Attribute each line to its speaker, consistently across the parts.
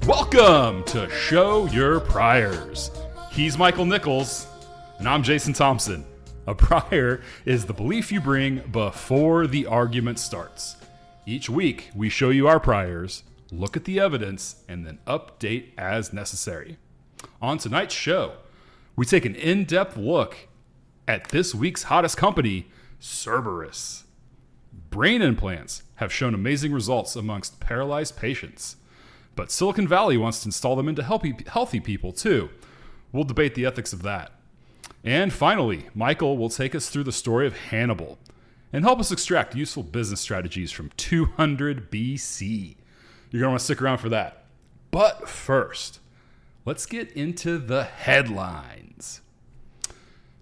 Speaker 1: Welcome to Show Your Priors. He's Michael Nichols, and I'm Jason Thompson. A prior is the belief you bring before the argument starts. Each week, we show you our priors, look at the evidence, and then update as necessary. On tonight's show, we take an in-depth look at this week's hottest company, Cerebras. Brain implants have shown amazing results amongst paralyzed patients, but Silicon Valley wants to install them into healthy people too. We'll debate the ethics of that. And finally, Michael will take us through the story of Hannibal and help us extract useful business strategies from 200 BC. You're going to want to stick around for that. But first, let's get into the headlines.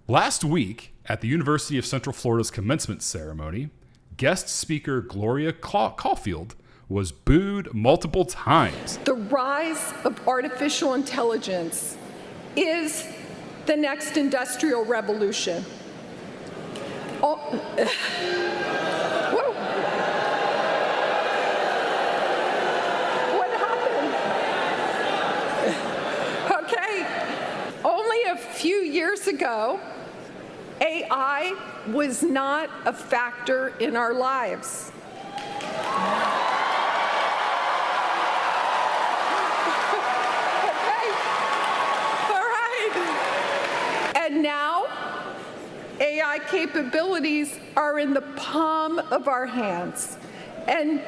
Speaker 1: Last week, at the University of Central Florida's commencement ceremony, guest speaker Gloria Caulfield was booed multiple times.
Speaker 2: The rise of artificial intelligence is the next industrial revolution. Whoa. What happened? Okay. Only a few years ago, AI was not a factor in our lives. And now, AI capabilities are in the palm of our hands. And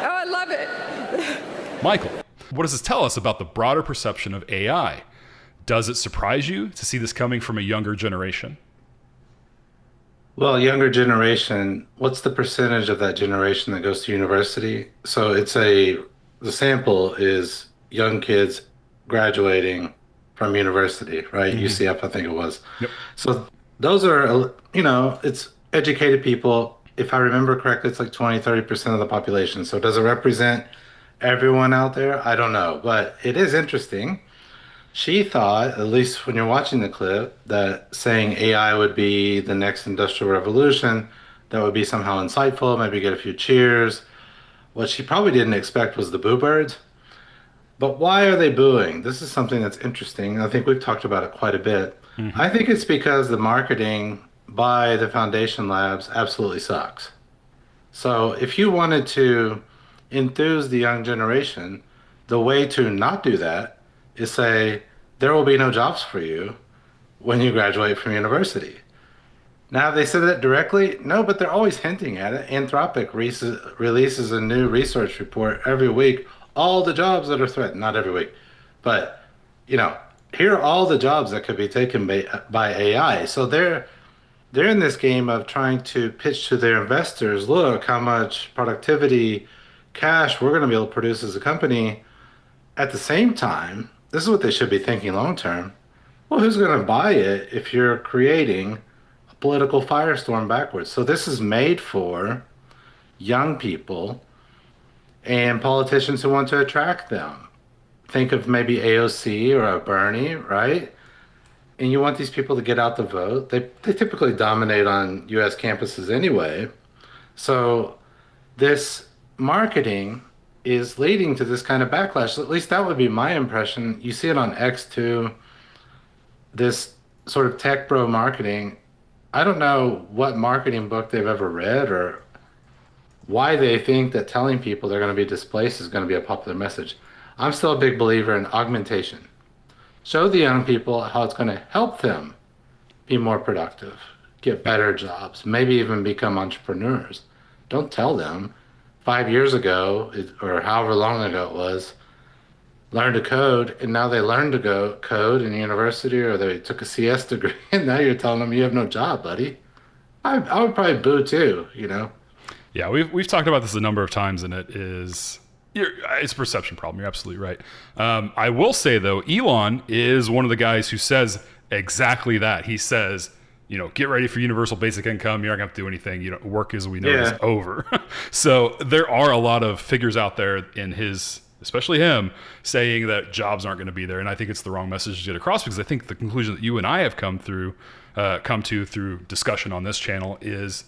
Speaker 2: oh, I love it.
Speaker 1: Michael, what does this tell us about the broader perception of AI? Does it surprise you to see this coming from a younger generation?
Speaker 3: Well, younger generation, what's the percentage of that generation that goes to university? So the sample is young kids graduating from university, right? Mm-hmm. UCF, I think it was.
Speaker 1: Yep.
Speaker 3: So those are, it's educated people. If I remember correctly, it's like 20-30% of the population. So does it represent everyone out there? I don't know, but it is interesting. She thought, at least when you're watching the clip, that saying AI would be the next industrial revolution, that would be somehow insightful, maybe get a few cheers. What she probably didn't expect was the boo birds. But why are they booing? This is something that's interesting. I think we've talked about it quite a bit. Mm-hmm. I think it's because the marketing by the foundation labs absolutely sucks. So if you wanted to enthuse the young generation, the way to not do that is say, there will be no jobs for you when you graduate from university. Now, have they said that directly? No, but they're always hinting at it. Anthropic releases a new research report every week. All the jobs that are threatened, not every week, but here are all the jobs that could be taken by AI. So they're in this game of trying to pitch to their investors, look how much productivity, cash we're going to be able to produce as a company. At the same time, this is what they should be thinking long term. Well, who's going to buy it if you're creating a political firestorm backwards? So this is made for young people and politicians who want to attract them. Think of maybe AOC or a Bernie, right? And you want these people to get out the vote. They typically dominate on U.S. campuses anyway. So this marketing is leading to this kind of backlash. At least that would be my impression. You see it on X too, this sort of tech bro marketing. I don't know what marketing book they've ever read or why they think that telling people they're going to be displaced is going to be a popular message. I'm still a big believer in augmentation. Show the young people how it's going to help them be more productive, get better jobs, maybe even become entrepreneurs. Don't tell them 5 years ago, or however long ago it was, learn to code, and now they learn to code in university, or they took a CS degree, and now you're telling them you have no job, buddy. I would probably boo too,
Speaker 1: Yeah, we've talked about this a number of times, and it's a perception problem. You're absolutely right. I will say, though, Elon is one of the guys who says exactly that. He says, get ready for universal basic income. You're not going to have to do anything. Work as we know is over. So there are a lot of figures out there in especially him, saying that jobs aren't going to be there. And I think it's the wrong message to get across, because I think the conclusion that you and I have come to through discussion on this channel is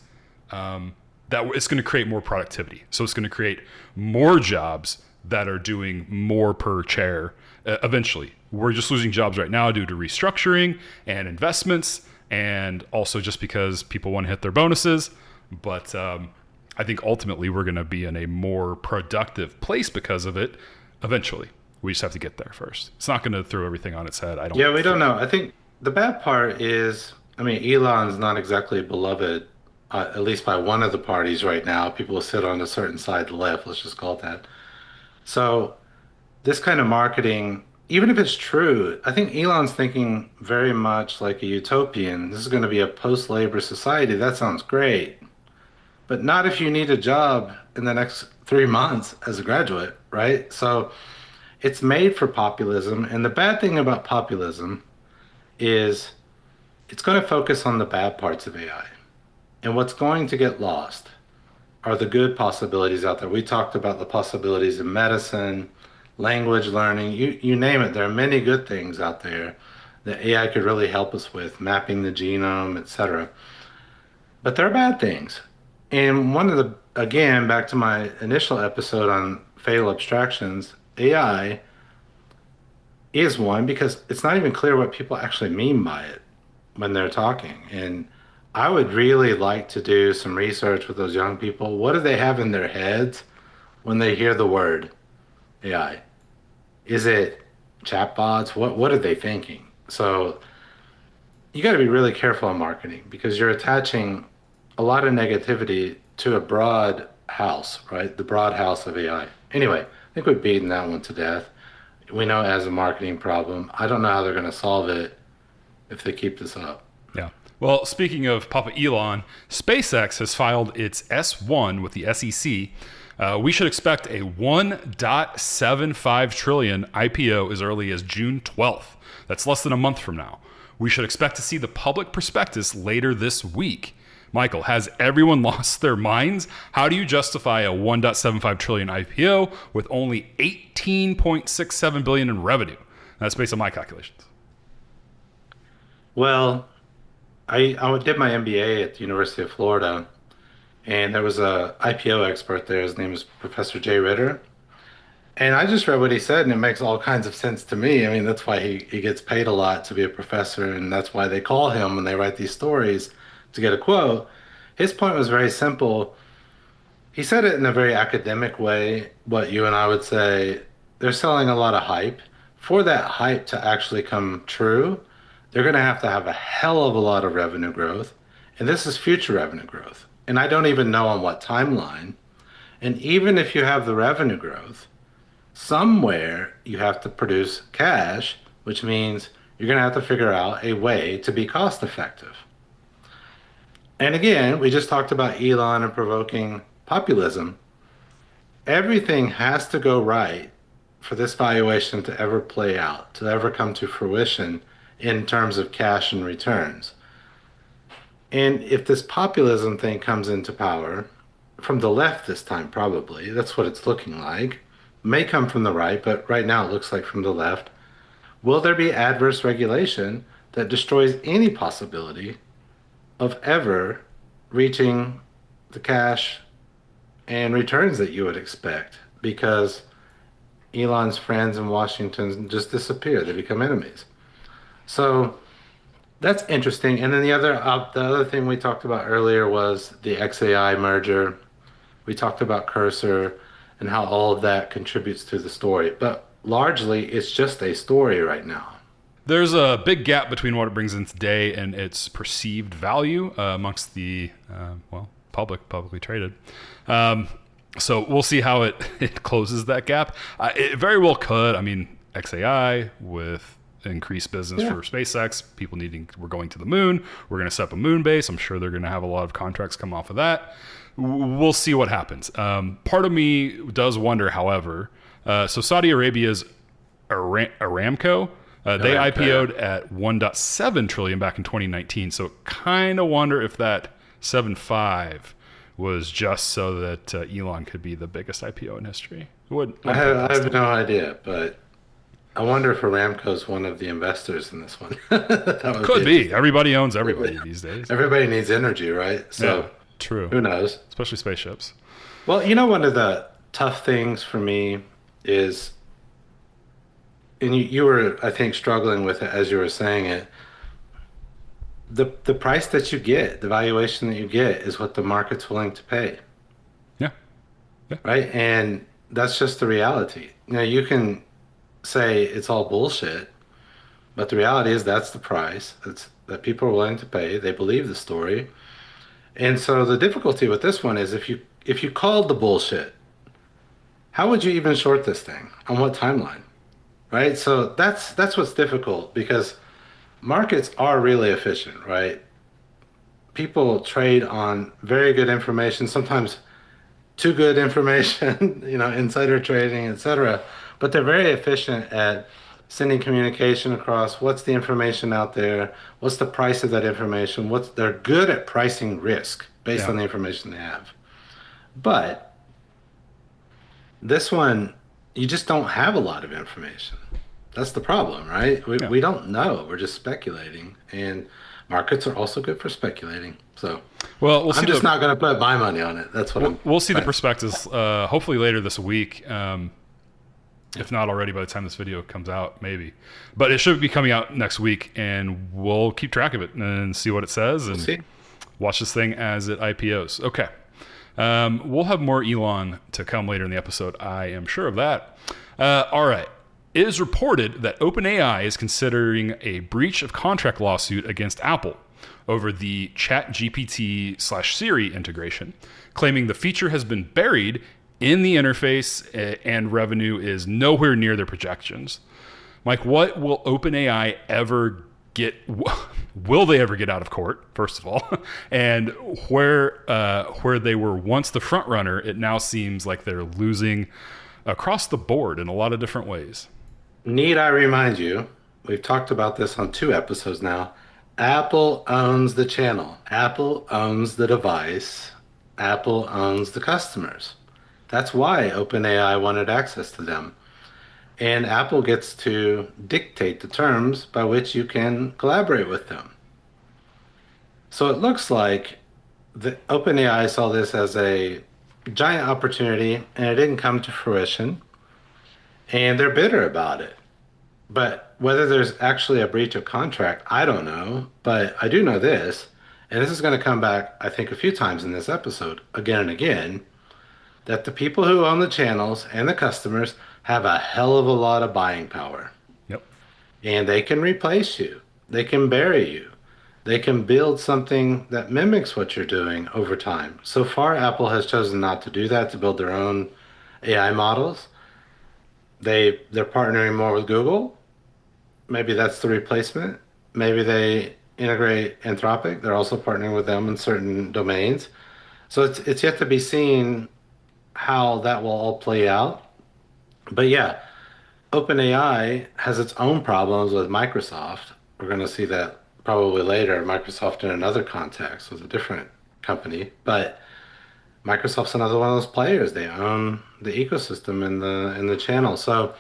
Speaker 1: that it's going to create more productivity. So it's going to create more jobs that are doing more per chair eventually. We're just losing jobs right now due to restructuring and investments, and also just because people want to hit their bonuses. But I think ultimately we're going to be in a more productive place because of it eventually. We just have to get there first. It's not going to throw everything on its head.
Speaker 3: Yeah, we don't know. I think the bad part is, I mean, Elon's not exactly beloved, at least by one of the parties right now. People will sit on a certain side of the left, let's just call it that. So this kind of marketing, even if it's true, I think Elon's thinking very much like a utopian. This is going to be a post-labor society. That sounds great. But not if you need a job in the next 3 months as a graduate, right? So it's made for populism. And the bad thing about populism is it's going to focus on the bad parts of AI. And what's going to get lost are the good possibilities out there. We talked about the possibilities in medicine, language learning, you name it. There are many good things out there that AI could really help us with, mapping the genome, etc. But there are bad things. And one of the, again, back to my initial episode on fatal abstractions, AI is one because it's not even clear what people actually mean by it when they're talking. And I would really like to do some research with those young people. What do they have in their heads when they hear the word AI? Is it chatbots? What are they thinking? So you got to be really careful on marketing because you're attaching a lot of negativity to a broad house, right? The broad house of AI. Anyway, I think we've beaten that one to death. We know it has a marketing problem. I don't know how they're going to solve it if they keep this up.
Speaker 1: Yeah. Well, speaking of Papa Elon, SpaceX has filed its S-1 with the SEC. We should expect a 1.75 trillion IPO as early as June 12th. That's less than a month from now. We should expect to see the public prospectus later this week. Michael, has everyone lost their minds? How do you justify a 1.75 trillion IPO with only 18.67 billion in revenue? That's based on my calculations.
Speaker 3: Well, I did my MBA at the University of Florida, and there was a IPO expert there. His name is Professor Jay Ritter. And I just read what he said, and it makes all kinds of sense to me. I mean, that's why he gets paid a lot to be a professor, and that's why they call him when they write these stories to get a quote. His point was very simple. He said it in a very academic way, what you and I would say. They're selling a lot of hype. For that hype to actually come true, they're going to have a hell of a lot of revenue growth. And this is future revenue growth. And I don't even know on what timeline. And even if you have the revenue growth, somewhere you have to produce cash, which means you're going to have to figure out a way to be cost effective. And again, we just talked about Elon and provoking populism. Everything has to go right for this valuation to ever play out, to ever come to fruition in terms of cash and returns. And if this populism thing comes into power, from the left this time probably, that's what it's looking like, may come from the right, but right now it looks like from the left, will there be adverse regulation that destroys any possibility of ever reaching the cash and returns that you would expect? Because Elon's friends in Washington just disappear. They become enemies. So that's interesting. And then the other thing we talked about earlier was the XAI merger. We talked about Cursor and how all of that contributes to the story. But largely, it's just a story right now.
Speaker 1: There's a big gap between what it brings in today and its perceived value amongst the, publicly traded. So we'll see how it closes that gap. It very well could. I mean, XAI with increased business for SpaceX, we're going to the moon. We're going to set up a moon base. I'm sure they're going to have a lot of contracts come off of that. We'll see what happens. Part of me does wonder, however, so Saudi Arabia's Aramco, they IPO'd at 1.7 trillion back in 2019. So kind of wonder if that 7.5 was just so that Elon could be the biggest IPO in history.
Speaker 3: I have no idea, but I wonder if Aramco's one of the investors in this one.
Speaker 1: Could be. Everybody owns everybody these days.
Speaker 3: Everybody needs energy, right? So
Speaker 1: True.
Speaker 3: Who knows?
Speaker 1: Especially spaceships.
Speaker 3: Well, one of the tough things for me is, and you were, I think, struggling with it as you were saying it, the price that you get, the valuation that you get is what the market's willing to pay.
Speaker 1: Yeah.
Speaker 3: Right? And that's just the reality. You can say it's all bullshit, but the reality is that's the price that people are willing to pay. They believe the story. And so the difficulty with this one is if you called the bullshit, how would you even short this thing? On what timeline? Right? So that's what's difficult, because markets are really efficient, right? People trade on very good information, sometimes too good information, insider trading, etc. But they're very efficient at sending communication across. What's the information out there? What's the price of that information? They're good at pricing risk based on the information they have. But this one, you just don't have a lot of information. That's the problem, right? We don't know. We're just speculating, and markets are also good for speculating. So,
Speaker 1: well, I'm
Speaker 3: just not going to put my money on it. That's what
Speaker 1: we'll see the perspectives. Hopefully later this week. If not already by the time this video comes out, maybe. But it should be coming out next week, and we'll keep track of it and see what it says, and watch this thing as it IPOs. Okay. We'll have more Elon to come later in the episode. I am sure of that. All right. It is reported that OpenAI is considering a breach of contract lawsuit against Apple over the ChatGPT/Siri integration, claiming the feature has been buried in the interface and revenue is nowhere near their projections. Mike, what will OpenAI ever get? Will they ever get out of court, first of all? And where they were once the front runner, it now seems like they're losing across the board in a lot of different ways.
Speaker 3: Need I remind you, we've talked about this on 2 episodes now. Apple owns the channel. Apple owns the device. Apple owns the customers. That's why OpenAI wanted access to them. And Apple gets to dictate the terms by which you can collaborate with them. So it looks like the OpenAI saw this as a giant opportunity, and it didn't come to fruition. And they're bitter about it. But whether there's actually a breach of contract, I don't know. But I do know this, and this is going to come back, I think, a few times in this episode, again and again, that the people who own the channels and the customers have a hell of a lot of buying power.
Speaker 1: Yep.
Speaker 3: And they can replace you. They can bury you. They can build something that mimics what you're doing over time. So far, Apple has chosen not to do that, to build their own AI models. They're partnering more with Google. Maybe that's the replacement. Maybe they integrate Anthropic. They're also partnering with them in certain domains. So it's yet to be seen how that will all play out. But yeah, OpenAI has its own problems with Microsoft. We're going to see that probably later. Microsoft in another context with a different company. But Microsoft's another one of those players. They own the ecosystem in the channel. So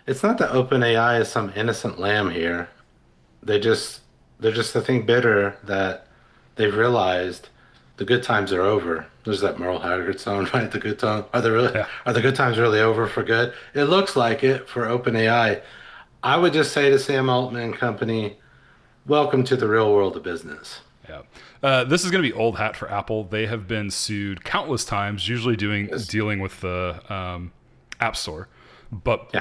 Speaker 3: it's not that OpenAI is some innocent lamb here. They're just I think bitter that they've realized the good times are over. There's that Merle Haggard song, right? The good time are the good times really over for good? It looks like it for OpenAI. I would just say to Sam Altman and company, welcome to the real world of business.
Speaker 1: Yeah. This is going to be old hat for Apple. They have been sued countless times, usually dealing with the App Store. But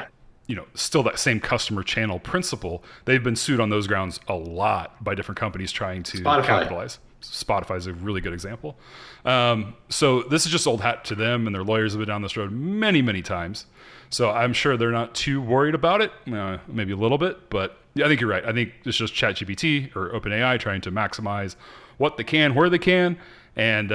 Speaker 1: still that same customer channel principle. They've been sued on those grounds a lot by different companies trying to capitalize. Spotify is a really good example. So this is just old hat to them, and their lawyers have been down this road many, many times. So I'm sure they're not too worried about it, maybe a little bit, but yeah, I think you're right. I think it's just ChatGPT or OpenAI trying to maximize what they can, where they can, and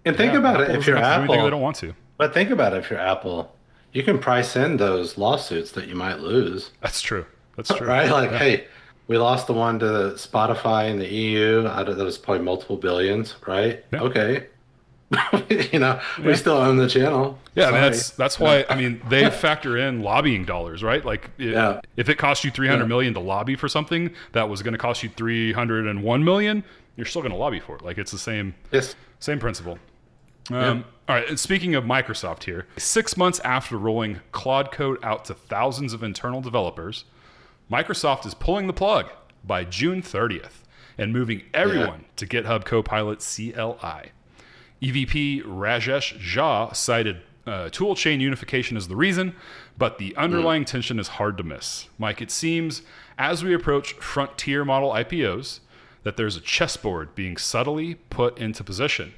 Speaker 3: think about it if you're Apple.
Speaker 1: They don't want to.
Speaker 3: But think about it if you're Apple. You can price in those lawsuits that you might lose.
Speaker 1: That's true. That's true.
Speaker 3: Right? Like, hey, we lost the one to Spotify in the EU. That was probably multiple billions, right? Yeah. Okay. We still own the channel.
Speaker 1: Yeah, I mean, that's why. I mean, they factor in lobbying dollars, right? Like, if it cost you $300 million to lobby for something that was going to cost you $301 million, you're still going to lobby for it. Like, it's the same.
Speaker 3: Yes.
Speaker 1: Same principle. All right, and speaking of Microsoft here, 6 months after rolling Claude Code out to thousands of internal developers, Microsoft is pulling the plug by June 30th and moving everyone to GitHub Copilot CLI. EVP Rajesh Jha cited toolchain unification as the reason, but the underlying tension is hard to miss. Mike, it seems as we approach frontier model IPOs that there's a chessboard being subtly put into position.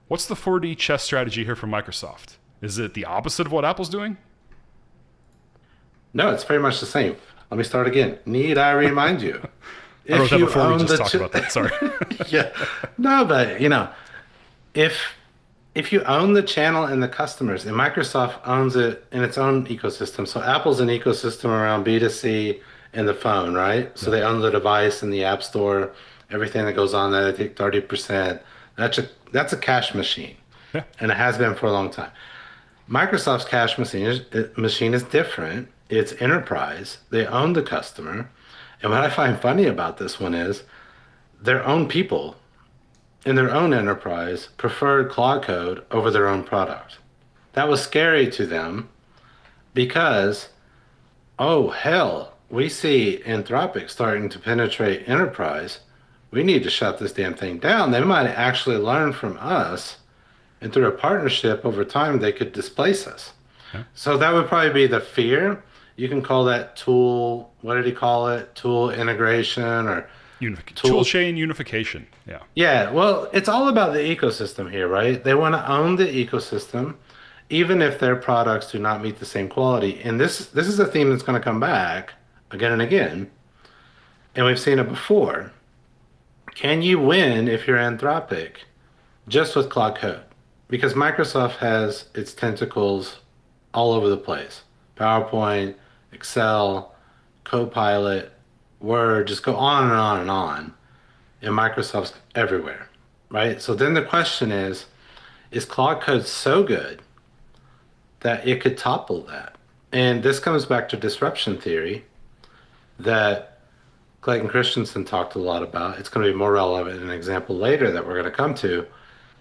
Speaker 1: What's the 4D chess strategy here from Microsoft? Is it the opposite of what Apple's doing?
Speaker 3: No, it's very much the same. Let me start again. Need I remind you?
Speaker 1: I wrote that before we just talked about that. Sorry.
Speaker 3: Yeah. No, but if you own the channel and the customers, and Microsoft owns it in its own ecosystem. So Apple's an ecosystem around B2C and the phone, right? So they own the device and the app store, everything that goes on there. They take 30%. That's a cash machine, and it has been for a long time. Microsoft's cash machine is different. It's enterprise. They own the customer. And what I find funny about this one is their own people in their own enterprise preferred Claude Code over their own product. That was scary to them because, oh, hell, we see Anthropic starting to penetrate enterprise. We need to shut this damn thing down. They might actually learn from us, and through a partnership over time, they could displace us. Okay. So that would probably be the fear. You can call that tool, what did he call it? Tool integration or
Speaker 1: tool chain unification. Yeah. Yeah.
Speaker 3: Well, it's all about the ecosystem here, right? They want to own the ecosystem, even if their products do not meet the same quality. And this is a theme that's going to come back again and again. And we've seen it before. Can you win if you're Anthropic just with Claude Code? Because Microsoft has its tentacles all over the place. PowerPoint, Excel, Copilot, Word, just go on and on and on. And Microsoft's everywhere, right? So then the question is Claude Code so good that it could topple that? And this comes back to disruption theory that Clayton Christensen talked a lot about. It's going to be more relevant in an example later that we're going to come to.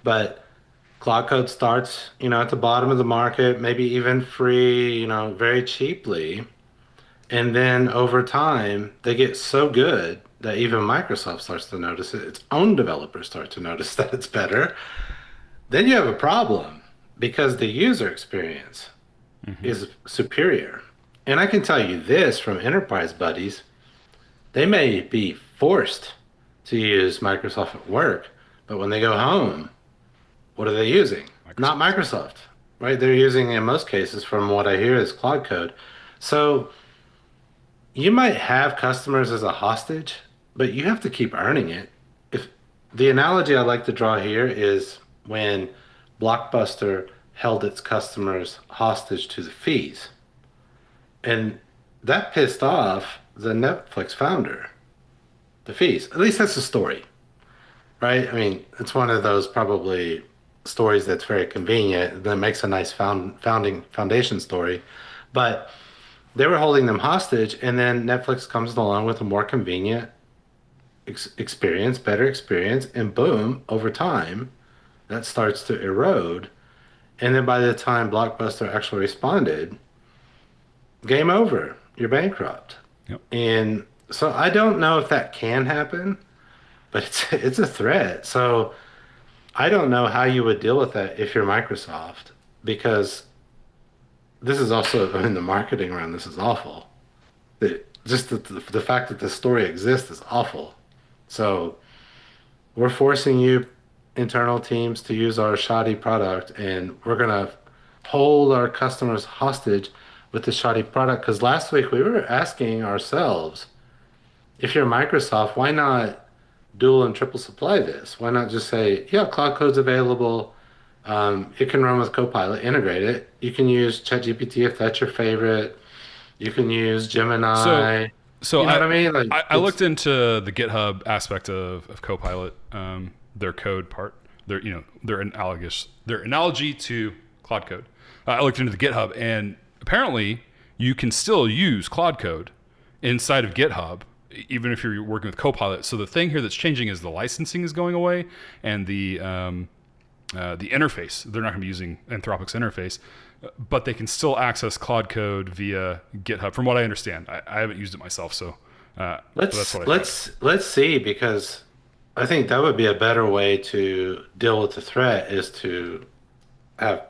Speaker 3: But Claude Code starts, at the bottom of the market, maybe even free, very cheaply. And then over time, they get so good that even Microsoft starts to notice it. Its own developers start to notice that it's better. Then you have a problem because the user experience is superior. And I can tell you this from enterprise buddies, they may be forced to use Microsoft at work, but when they go home, what are they using? Not Microsoft, right? They're using, in most cases, from what I hear, is Claude Code. So you might have customers as a hostage, but you have to keep earning it. If the analogy I like to draw here is when Blockbuster held its customers hostage to the fees. And that pissed off the Netflix founder, the fees. At least that's the story, right? I mean, it's one of those probably stories that's very convenient that makes a nice foundation story. But they were holding them hostage, and then Netflix comes along with a more convenient experience, better experience, and boom, over time, that starts to erode. And then by the time Blockbuster actually responded, game over, you're bankrupt.
Speaker 1: Yep.
Speaker 3: And so I don't know if that can happen, but it's a threat. So I don't know how you would deal with that if you're Microsoft, because this is also, the marketing around this is awful. Just the fact that this story exists is awful. So we're forcing you internal teams to use our shoddy product, and we're going to hold our customers hostage with the shoddy product. Because last week we were asking ourselves, if you're Microsoft, why not dual and triple supply this? Why not just say, yeah, Claude Code's available. It can run with Copilot, integrate it. You can use ChatGPT if that's your favorite. You can use Gemini.
Speaker 1: So
Speaker 3: you know what I mean? Like,
Speaker 1: I looked into the GitHub aspect of Copilot, their code part, their analogy to Claude Code. I looked into the GitHub, and apparently you can still use Claude Code inside of GitHub, even if you're working with Copilot. So the thing here that's changing is the licensing is going away, and the the interface. They're not going to be using Anthropic's interface, but they can still access Claude Code via GitHub, from what I understand. I haven't used it myself, so that's what
Speaker 3: let's see, because I think that would be a better way to deal with the threat, is to have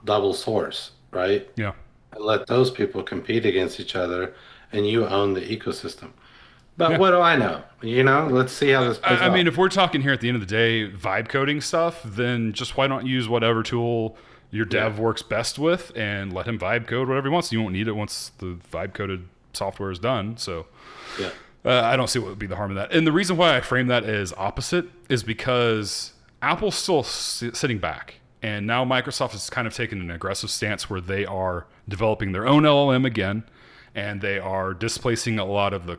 Speaker 3: double source, right?
Speaker 1: Yeah.
Speaker 3: And let those people compete against each other, and you own the ecosystem. But what do I know? Let's see how this plays out.
Speaker 1: I mean, if we're talking here at the end of the day, vibe coding stuff, then just why not use whatever tool your dev works best with and let him vibe code whatever he wants. You won't need it once the vibe coded software is done. So I don't see what would be the harm of that. And the reason why I frame that as opposite is because Apple's still sitting back. And now Microsoft has kind of taken an aggressive stance where they are developing their own LLM again, and they are displacing a lot of the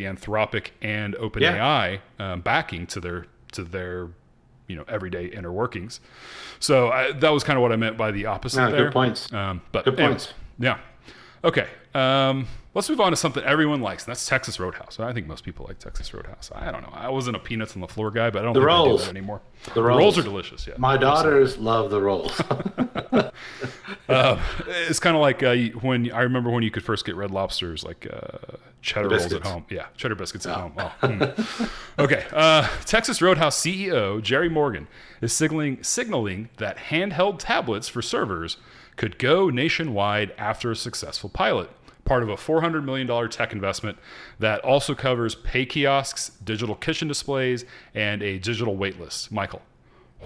Speaker 1: Anthropic and OpenAI backing to their everyday inner workings. So that was kind of what I meant by the opposite there.
Speaker 3: Good points. Good points.
Speaker 1: Yeah. Okay. Let's move on to something everyone likes, and that's Texas Roadhouse. I think most people like Texas Roadhouse. I don't know. I wasn't a peanuts on the floor guy, but I don't think I do that anymore.
Speaker 3: The
Speaker 1: rolls are delicious. Yeah.
Speaker 3: My daughters love the rolls.
Speaker 1: It's kind of like when I remember when you could first get Red Lobster's, like cheddar rolls at home. Yeah, cheddar biscuits at home. Oh. Okay. Texas Roadhouse CEO Jerry Morgan is signaling that handheld tablets for servers could go nationwide after a successful pilot, part of a $400 million tech investment that also covers pay kiosks, digital kitchen displays, and a digital wait list. Michael,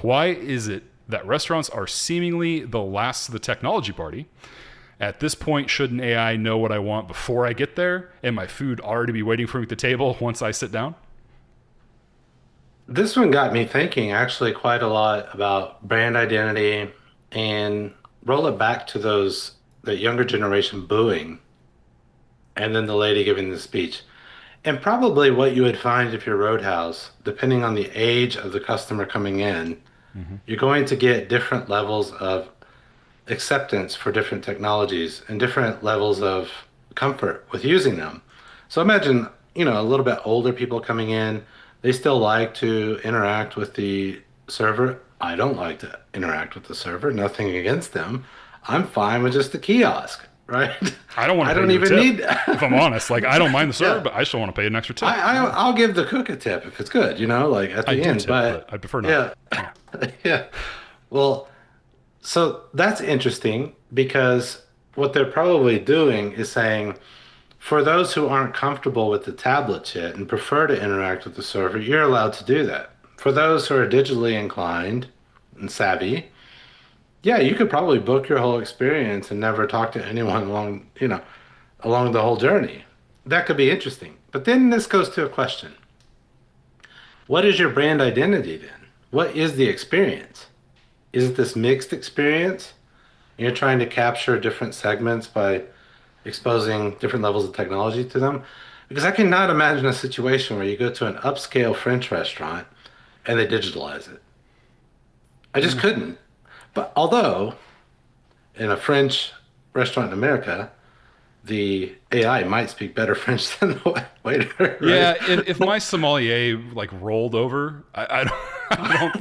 Speaker 1: why is it that restaurants are seemingly the last of the technology party? At this point, shouldn't AI know what I want before I get there, and my food already be waiting for me at the table once I sit down?
Speaker 3: This one got me thinking actually quite a lot about brand identity, and roll it back to the younger generation booing, and then the lady giving the speech. And probably what you would find if you're Roadhouse, depending on the age of the customer coming in, you're going to get different levels of acceptance for different technologies and different levels of comfort with using them. So imagine, a little bit older people coming in, they still like to interact with the server. I don't like to interact with the server, nothing against them. I'm fine with just the kiosk, right?
Speaker 1: I don't want to. I don't even need. If I'm honest, I don't mind the server, but I still want to pay an extra tip.
Speaker 3: I'll give the cook a tip if it's good, at the end. But
Speaker 1: I prefer not.
Speaker 3: Yeah. Well, so that's interesting, because what they're probably doing is saying, for those who aren't comfortable with the tablet yet and prefer to interact with the server, you're allowed to do that. For those who are digitally inclined and savvy, you could probably book your whole experience and never talk to anyone along the whole journey. That could be interesting. But then this goes to a question. What is your brand identity then? What is the experience? Is it this mixed experience? You're trying to capture different segments by exposing different levels of technology to them? Because I cannot imagine a situation where you go to an upscale French restaurant and they digitalize it. I just couldn't. But although in a French restaurant in America, the AI might speak better French than the waiter. Right?
Speaker 1: Yeah, if my sommelier rolled over, I don't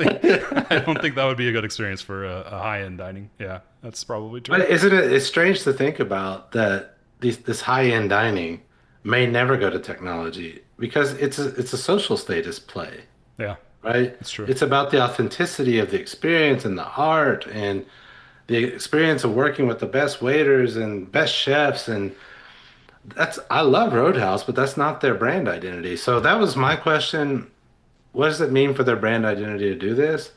Speaker 1: think that would be a good experience for a high-end dining. Yeah, that's probably true.
Speaker 3: But it's strange to think about that this high-end dining may never go to technology, because it's a social status play.
Speaker 1: Yeah.
Speaker 3: Right?
Speaker 1: That's true.
Speaker 3: It's about the authenticity of the experience and the art and the experience of working with the best waiters and best chefs. And I love Roadhouse, but that's not their brand identity. So that was my question. What does it mean for their brand identity to do this?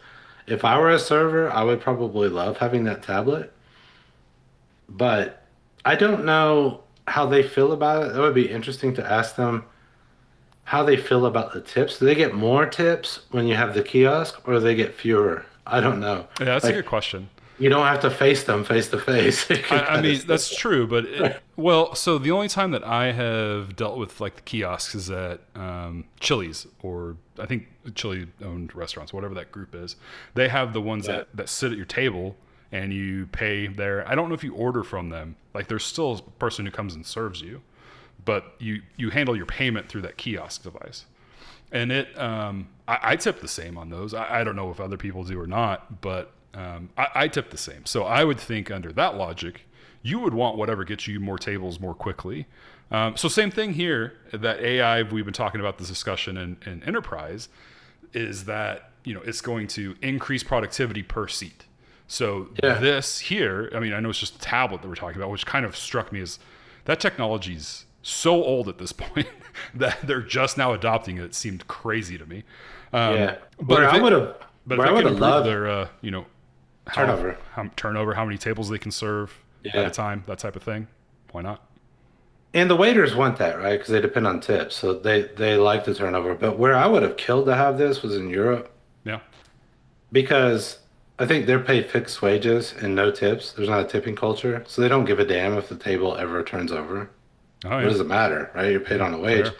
Speaker 3: If I were a server, I would probably love having that tablet. But I don't know how they feel about it. That would be interesting to ask them how they feel about the tips. Do they get more tips when you have the kiosk, or do they get fewer? I don't know.
Speaker 1: Yeah, that's a good question.
Speaker 3: You don't have to face them face to face.
Speaker 1: I mean, that's true, but so the only time that I have dealt with the kiosks is at Chili's, or I think Chili-owned restaurants, whatever that group is. They have the ones that sit at your table and you pay there. I don't know if you order from them. There's still a person who comes and serves you, but you handle your payment through that kiosk device. And I tip the same on those. I don't know if other people do or not, but I tip the same. So I would think under that logic, you would want whatever gets you more tables more quickly. So same thing here, that AI, we've been talking about this discussion in enterprise, is that, it's going to increase productivity per seat. So this here, I mean, I know it's just a tablet that we're talking about, which kind of struck me as that technology's so old at this point that they're just now adopting it. It seemed crazy to me.
Speaker 3: But I would have loved
Speaker 1: their,
Speaker 3: turnover,
Speaker 1: how many tables they can serve at a time, that type of thing. Why not?
Speaker 3: And the waiters want that, right? Because they depend on tips, so they like the turnover. But where I would have killed to have this was in Europe.
Speaker 1: Yeah.
Speaker 3: Because I think they're paid fixed wages and no tips. There's not a tipping culture, so they don't give a damn if the table ever turns over.
Speaker 1: Oh, yeah.
Speaker 3: What does it matter, right? You're paid on a wage.
Speaker 1: Fair.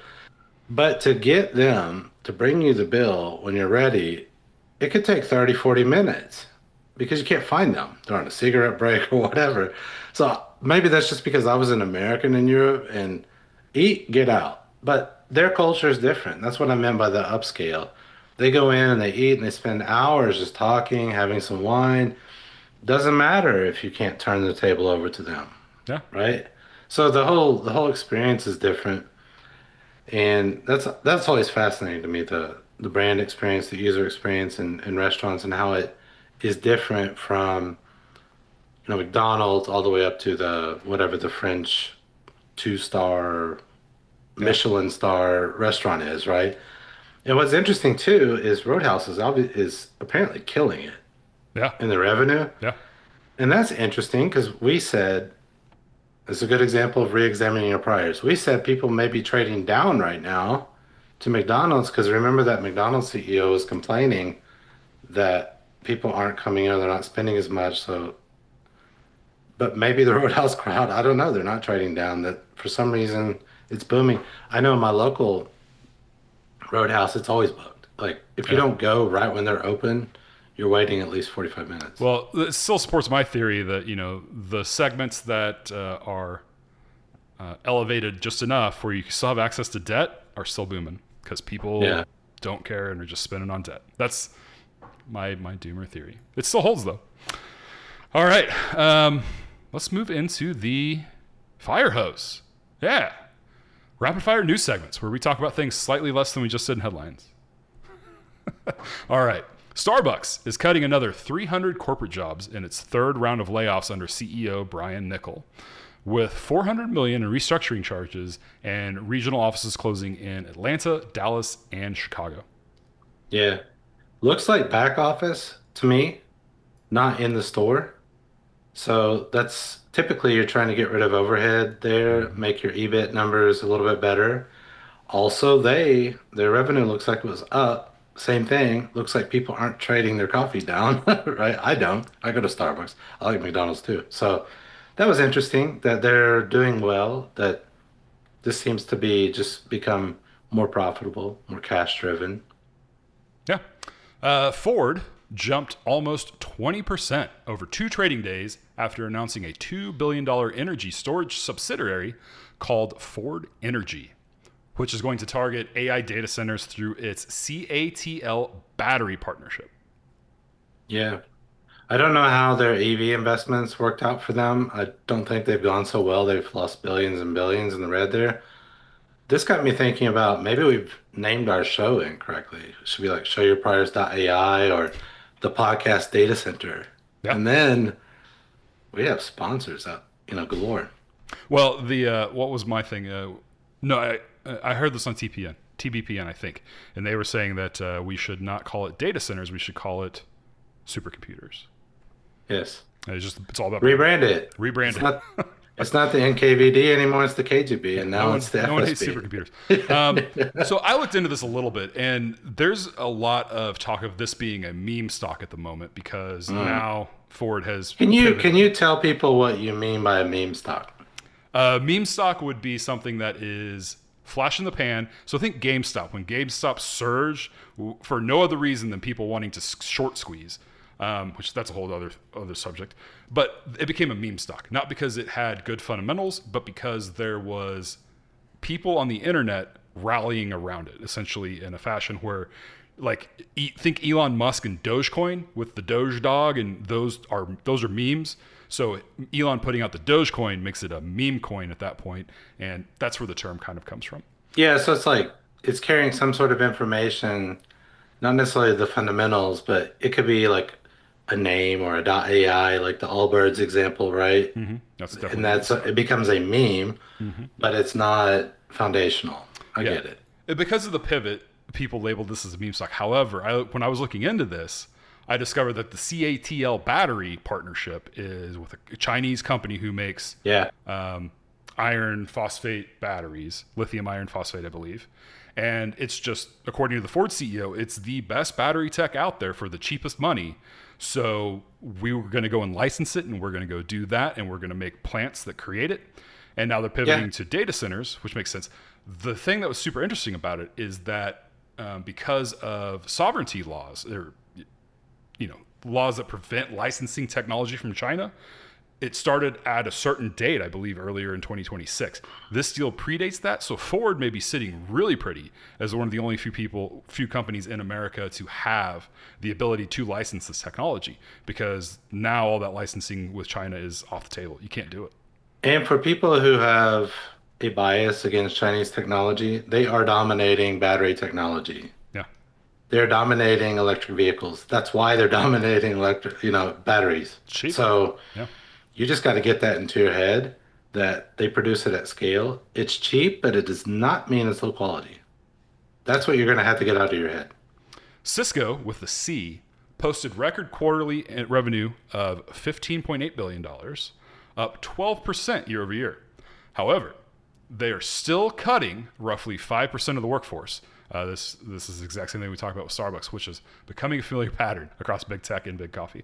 Speaker 3: But to get them to bring you the bill when you're ready, it could take 30, 40 minutes because you can't find them during a cigarette break or whatever. So maybe that's just because I was an American in Europe and eat, get out. But their culture is different. That's what I meant by the upscale. They go in and they eat and they spend hours just talking, having some wine. Doesn't matter if you can't turn the table over to them.
Speaker 1: Yeah.
Speaker 3: Right? So the whole experience is different. And that's always fascinating to me, the brand experience, the user experience in restaurants, and how it is different from McDonald's all the way up to the French 2-star Michelin star restaurant is, right? And what's interesting too is Roadhouse is apparently killing it in the revenue.
Speaker 1: Yeah.
Speaker 3: And that's interesting because we said, it's a good example of re-examining your priors. We said people may be trading down right now to McDonald's because remember that McDonald's CEO was complaining that people aren't coming in, they're not spending as much. So, but maybe the Roadhouse crowd, I don't know, they're not trading down. That for some reason it's booming. I know in my local Roadhouse, it's always booked. Like if you don't go right when they're open, you're waiting at least 45 minutes.
Speaker 1: Well, it still supports my theory that, the segments that are elevated just enough where you still have access to debt are still booming because people don't care and are just spending on debt. That's my doomer theory. It still holds, though. All right. Let's move into the Firehose. Yeah. Rapid fire news segments where we talk about things slightly less than we just said in headlines. All right. Starbucks is cutting another 300 corporate jobs in its third round of layoffs under CEO Brian Nichols, with $400 million in restructuring charges and regional offices closing in Atlanta, Dallas, and Chicago.
Speaker 3: Yeah. Looks like back office to me, not in the store. So that's typically you're trying to get rid of overhead there, make your EBIT numbers a little bit better. Also, their revenue looks like it was up. Same thing. Looks like people aren't trading their coffee down, right? I don't. I go to Starbucks. I like McDonald's too. So that was interesting that they're doing well, that this seems to be just become more profitable, more cash driven.
Speaker 1: Yeah. Ford jumped almost 20% over 2 trading days after announcing a $2 billion energy storage subsidiary called Ford Energy, which is going to target AI data centers through its CATL battery partnership.
Speaker 3: Yeah. I don't know how their EV investments worked out for them. I don't think they've gone so well. They've lost billions and billions in the red there. This got me thinking about maybe we've named our show incorrectly. It should be like showyourpriors.ai or the podcast data center. Yeah. And then we have sponsors out, galore.
Speaker 1: Well, what was my thing? I heard this on TBPN, I think, and they were saying that we should not call it data centers. We should call it supercomputers.
Speaker 3: Yes.
Speaker 1: It's all about
Speaker 3: rebrand it. It's not the NKVD anymore. It's the KGB, and now it's the FSB.
Speaker 1: No one hates supercomputers. So I looked into this a little bit, and there's a lot of talk of this being a meme stock at the moment because now Ford has.
Speaker 3: Can you tell people what you mean by a meme stock?
Speaker 1: Meme stock would be something that is flash in the pan. So think GameStop. When GameStop surged for no other reason than people wanting to short squeeze, which that's a whole other subject. But it became a meme stock, not because it had good fundamentals, but because there was people on the internet rallying around it, essentially in a fashion where like think Elon Musk and Dogecoin with the Doge dog, and those are memes. So Elon putting out the Dogecoin makes it a meme coin at that point, and that's where the term kind of comes from.
Speaker 3: Yeah, so it's like it's carrying some sort of information, not necessarily the fundamentals, but it could be like a name or a .ai, like the Allbirds example, right?
Speaker 1: That's
Speaker 3: And
Speaker 1: definitely
Speaker 3: that's it becomes a meme, but it's not foundational. I get it.
Speaker 1: Because of the pivot, people labeled this as a meme stock. However, when I was looking into this, I discovered that the CATL battery partnership is with a Chinese company who makes
Speaker 3: Yeah.
Speaker 1: iron phosphate batteries, lithium iron phosphate, I believe. And it's just, according to the Ford CEO, it's the best battery tech out there for the cheapest money. So we were going to go and license it, and we're going to go do that, and we're going to make plants that create it. And now they're pivoting to data centers, which makes sense. The thing that was super interesting about it is that because of sovereignty laws, or laws that prevent licensing technology from China, it started at a certain date, I believe earlier in 2026. This deal predates that, so Ford may be sitting really pretty as one of the only few companies in America to have the ability to license this technology, because now all that licensing with China is off the table. You can't do it.
Speaker 3: And for people who have a bias against Chinese technology, they are dominating battery technology.
Speaker 1: Yeah.
Speaker 3: They're dominating electric vehicles. That's why they're dominating batteries.
Speaker 1: Cheap.
Speaker 3: So
Speaker 1: Yeah.
Speaker 3: you just got to get that into your head that they produce it at scale. It's cheap, but it does not mean it's low quality. That's what you're going to have to get out of your head.
Speaker 1: Cisco, with the C, posted record quarterly revenue of $15.8 billion, up 12% year over year. However, they are still cutting roughly 5% of the workforce. This is the exact same thing we talked about with Starbucks, which is becoming a familiar pattern across big tech and big coffee.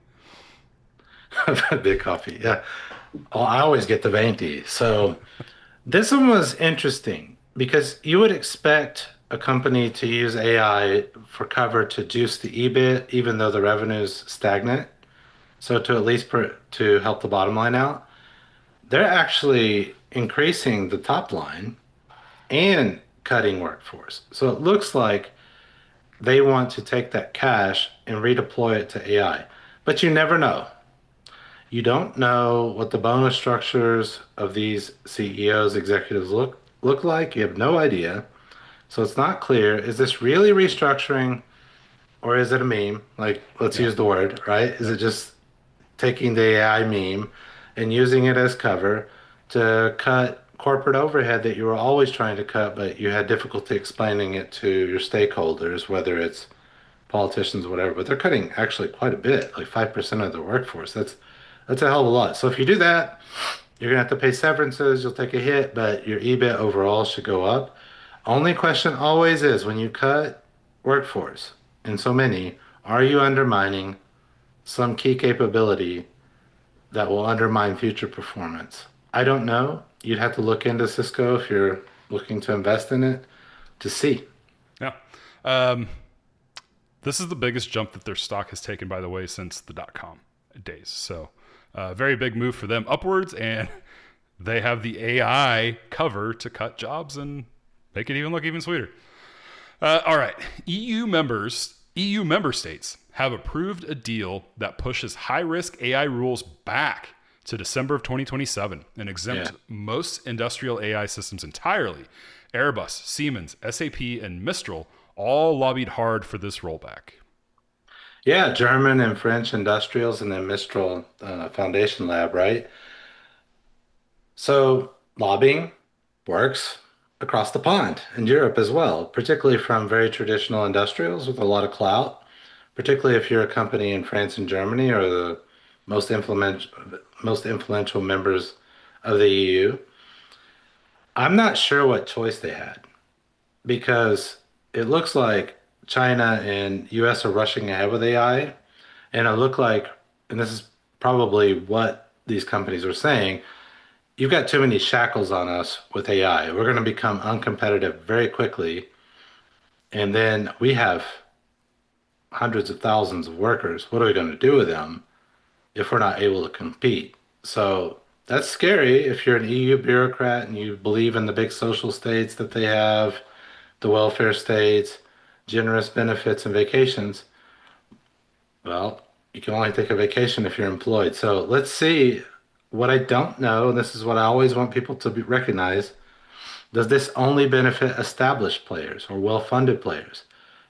Speaker 3: Big coffee, yeah. Well, I always get the venti. So this one was interesting because you would expect a company to use AI for cover to juice the EBIT, even though the revenue's stagnant. So to at least to help the bottom line out, they're actually increasing the top line and cutting workforce. So it looks like they want to take that cash and redeploy it to AI. But you never know. You don't know what the bonus structures of these CEOs, executives look like. You have no idea. So it's not clear. Is this really restructuring, or is it a meme? Like, let's use the word, right? Is it just taking the AI meme and using it as cover to cut corporate overhead that you were always trying to cut, but you had difficulty explaining it to your stakeholders, whether it's politicians or whatever? But they're cutting actually quite a bit, like 5% of their workforce. That's a hell of a lot. So if you do that, you're gonna have to pay severances, you'll take a hit, but your EBIT overall should go up. Only question always is, when you cut workforce, and so many, are you undermining some key capability that will undermine future performance? I don't know. You'd have to look into Cisco if you're looking to invest in it to see.
Speaker 1: Yeah. This is the biggest jump that their stock has taken, by the way, since the .com days. So very big move for them upwards, and they have the AI cover to cut jobs and make it even look even sweeter. All right. EU member states have approved a deal that pushes high-risk AI rules back to December of 2027 and exempt most industrial AI systems entirely. Airbus, Siemens, SAP, and Mistral all lobbied hard for this rollback.
Speaker 3: Yeah, German and French industrials, and then Mistral Foundation Lab, right? So lobbying works across the pond in Europe as well, particularly from very traditional industrials with a lot of clout, particularly if you're a company in France and Germany or the most influential members of the EU. I'm not sure what choice they had, because it looks like China and US are rushing ahead with AI, and it looked like, and this is probably what these companies are saying, you've got too many shackles on us with AI. We're going to become uncompetitive very quickly, and then we have hundreds of thousands of workers. What are we going to do with them if we're not able to compete? So that's scary if you're an EU bureaucrat and you believe in the big social states that they have, the welfare states, generous benefits and vacations. Well, you can only take a vacation if you're employed. So let's see. What I don't know, and this is what I always want people to recognize, does this only benefit established players or well-funded players?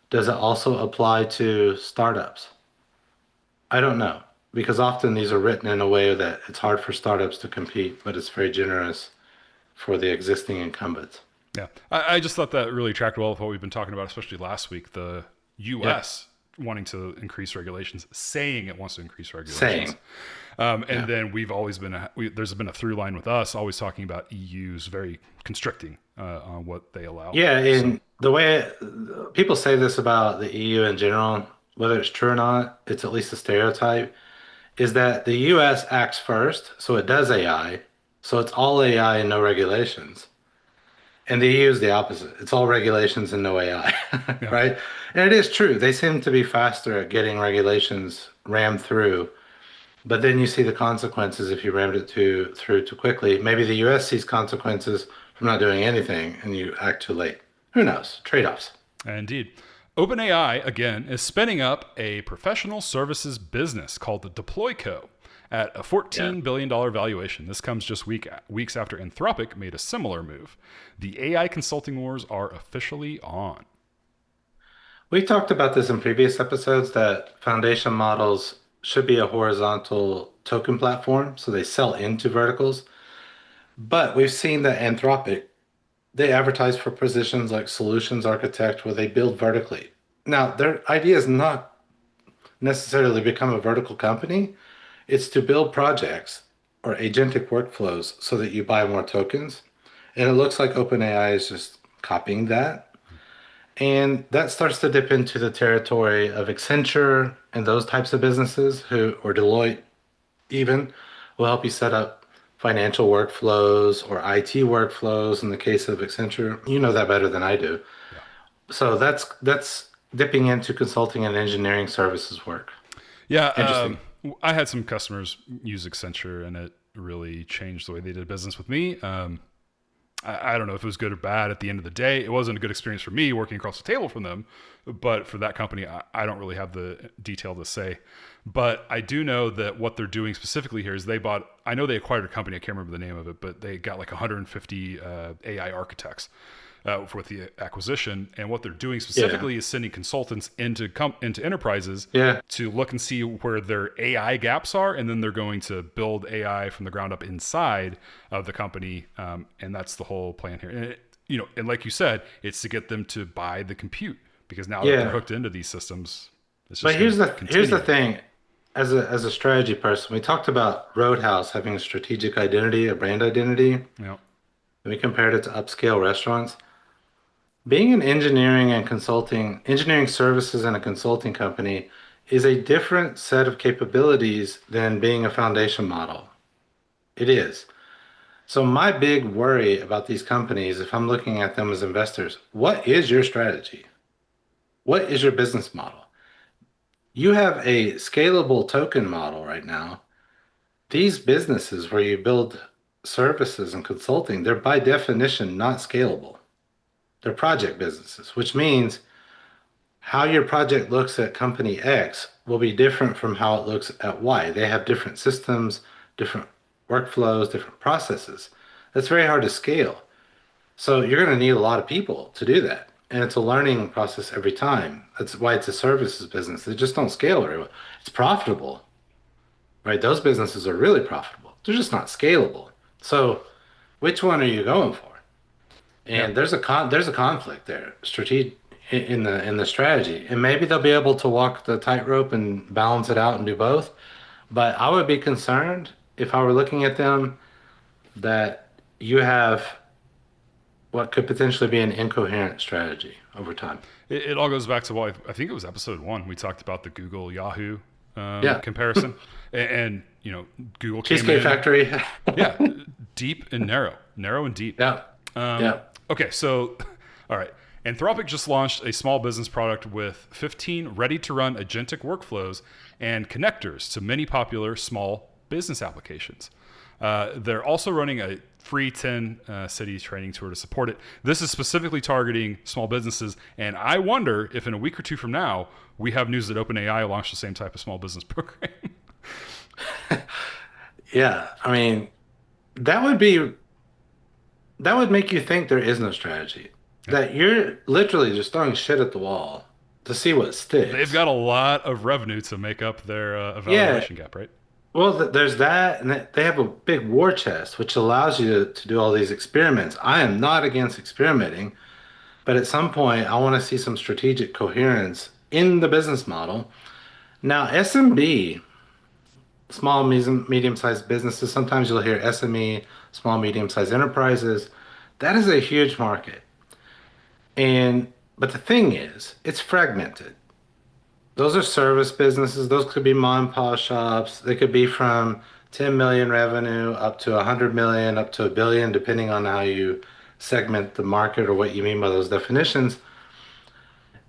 Speaker 3: Does it also apply to startups? I don't know, because often these are written in a way that it's hard for startups to compete, but it's very generous for the existing incumbents.
Speaker 1: Yeah, I just thought that really tracked well with what we've been talking about, especially last week. The U.S. wanting to increase regulations, saying it wants to increase regulations. And then we've always been, there's been a through line with us always talking about EU's very constricting on what they allow.
Speaker 3: Yeah, and the way people say this about the EU in general, whether it's true or not, it's at least a stereotype, is that the US acts first, so it does AI, so it's all AI and no regulations. And the EU is the opposite. It's all regulations and no AI, right? And it is true. They seem to be faster at getting regulations rammed through. But then you see the consequences if you rammed it through too quickly. Maybe the US sees consequences from not doing anything and you act too late. Who knows? Trade-offs.
Speaker 1: Indeed. OpenAI, again, is spinning up a professional services business called the Deploy Co. at a $14 billion valuation. This comes just weeks after Anthropic made a similar move. The AI consulting wars are officially on.
Speaker 3: We talked about this in previous episodes that foundation models should be a horizontal token platform, so they sell into verticals. But we've seen that Anthropic, they advertise for positions like solutions architect where they build vertically. Now, their idea is not necessarily become a vertical company. It's to build projects or agentic workflows so that you buy more tokens. And it looks like OpenAI is just copying that. And that starts to dip into the territory of Accenture and those types of businesses or Deloitte even will help you set up financial workflows or IT workflows in the case of Accenture. You know that better than I do. Yeah. So that's dipping into consulting and engineering services work.
Speaker 1: Yeah. Interesting. I had some customers use Accenture and it really changed the way they did business with me. I don't know if it was good or bad at the end of the day. It wasn't a good experience for me working across the table from them, but for that company, I don't really have the detail to say. But I do know that what they're doing specifically here is I know they acquired a company, I can't remember the name of it, but they got like 150 AI architects with the acquisition. And what they're doing specifically is sending consultants into enterprises to look and see where their AI gaps are. And then they're going to build AI from the ground up inside of the company. And that's the whole plan here. And, and like you said, it's to get them to buy the compute because now that they're hooked into these systems. It's just
Speaker 3: here's the thing. As a strategy person, we talked about Roadhouse having a strategic identity, a brand identity.
Speaker 1: Yeah.
Speaker 3: And we compared it to upscale restaurants. Being an engineering services and a consulting company is a different set of capabilities than being a foundation model. It is. So my big worry about these companies, if I'm looking at them as investors, what is your strategy? What is your business model? You have a scalable token model right now. These businesses where you build services and consulting, they're by definition not scalable. They're project businesses, which means how your project looks at company X will be different from how it looks at Y. They have different systems, different workflows, different processes. That's very hard to scale. So you're going to need a lot of people to do that. And it's a learning process every time. That's why it's a services business. They just don't scale very well. It's profitable, right? Those businesses are really profitable. They're just not scalable. So which one are you going for? And there's a conflict there, in the strategy, and maybe they'll be able to walk the tightrope and balance it out and do both. But I would be concerned if I were looking at them that you have what could potentially be an incoherent strategy over time.
Speaker 1: It all goes back to what I think it was episode 1. We talked about the Google Yahoo comparison, and Google
Speaker 3: Cheesecake Factory.
Speaker 1: Deep and narrow and deep.
Speaker 3: Yeah.
Speaker 1: Okay, so, all right. Anthropic just launched a small business product with 15 ready-to-run agentic workflows and connectors to many popular small business applications. They're also running a free 10 cities training tour to support it. This is specifically targeting small businesses, and I wonder if in a week or two from now, we have news that OpenAI launched the same type of small business program.
Speaker 3: Yeah, I mean, that would make you think there is no strategy. That you're literally just throwing shit at the wall to see what sticks.
Speaker 1: They've got a lot of revenue to make up their evaluation gap, right?
Speaker 3: Well, there's that, and they have a big war chest, which allows you to do all these experiments. I am not against experimenting, but at some point, I want to see some strategic coherence in the business model. Now, SMB, small, medium-sized businesses, sometimes you'll hear SME, small, medium-sized enterprises. That is a huge market. But the thing is, it's fragmented. Those are service businesses. Those could be mom and pop shops. They could be from 10 million revenue up to 100 million, up to a billion, depending on how you segment the market or what you mean by those definitions.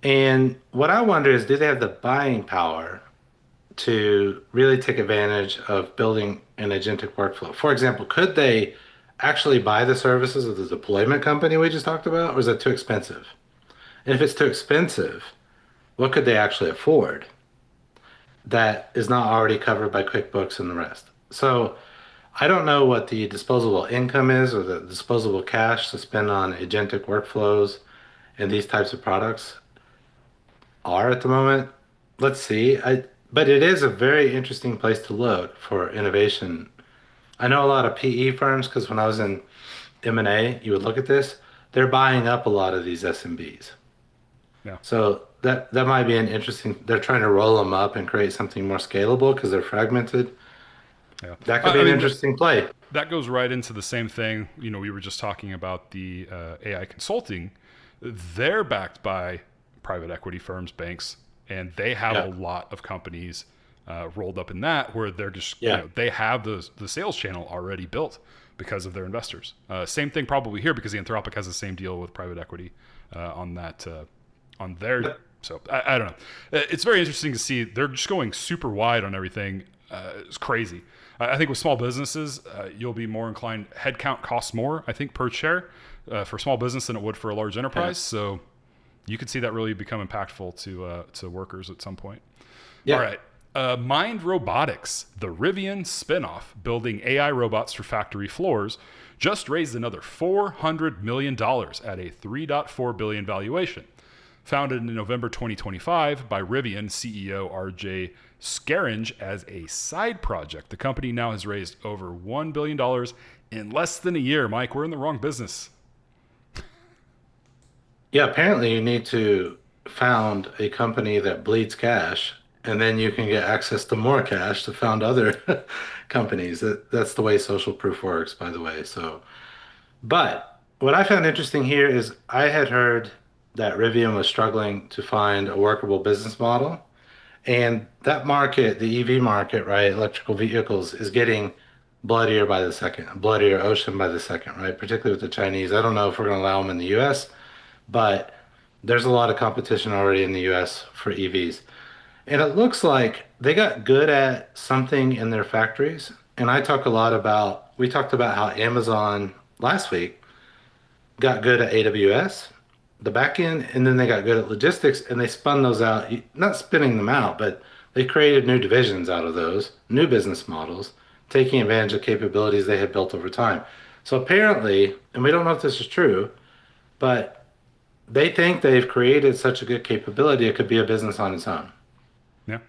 Speaker 3: And what I wonder is, do they have the buying power to really take advantage of building an agentic workflow? For example, could they actually buy the services of the deployment company we just talked about, or is that too expensive? And if it's too expensive, what could they actually afford that is not already covered by QuickBooks and the rest? So I don't know what the disposable income is or the disposable cash to spend on agentic workflows and these types of products are at the moment. Let's see. But it is a very interesting place to look for innovation. I know a lot of PE firms, because when I was in M&A, you would look at this, they're buying up a lot of these SMBs.
Speaker 1: Yeah.
Speaker 3: So that might be an interesting, they're trying to roll them up and create something more scalable because they're fragmented.
Speaker 1: Yeah.
Speaker 3: That could be an interesting play.
Speaker 1: That goes right into the same thing. You know, we were just talking about the AI consulting. They're backed by private equity firms, banks, and they have a lot of companies rolled up in that where they're just, you know, they have the sales channel already built because of their investors. Same thing probably here because the Anthropic has the same deal with private equity on that, on their, so I don't know. It's very interesting to see they're just going super wide on everything. It's crazy. I think with small businesses, you'll be more inclined, headcount costs more, I think, per share for small business than it would for a large enterprise. So you could see that really become impactful to workers at some point. Yeah. All right. Mind Robotics, the Rivian spinoff, building AI robots for factory floors, just raised another $400 million at a $3.4 billion valuation. Founded in November 2025 by Rivian CEO RJ Scaringe as a side project, the company now has raised over $1 billion in less than a year. Mike, we're in the wrong business.
Speaker 3: Yeah, apparently you need to found a company that bleeds cash, and then you can get access to more cash to found other companies. That's the way social proof works, by the way. So, but what I found interesting here is I had heard that Rivian was struggling to find a workable business model. And that market, the EV market, right, electrical vehicles, is getting bloodier by the second, bloodier ocean by the second, right, particularly with the Chinese. I don't know if we're going to allow them in the US, but there's a lot of competition already in the US for EVs. And it looks like they got good at something in their factories. And we talked about how Amazon last week got good at AWS, the back end, and then they got good at logistics, and they spun those out, not spinning them out, but they created new divisions out of those, new business models, taking advantage of capabilities they had built over time. So apparently, and we don't know if this is true, but they think they've created such a good capability, it could be a business on its own.
Speaker 1: Yeah.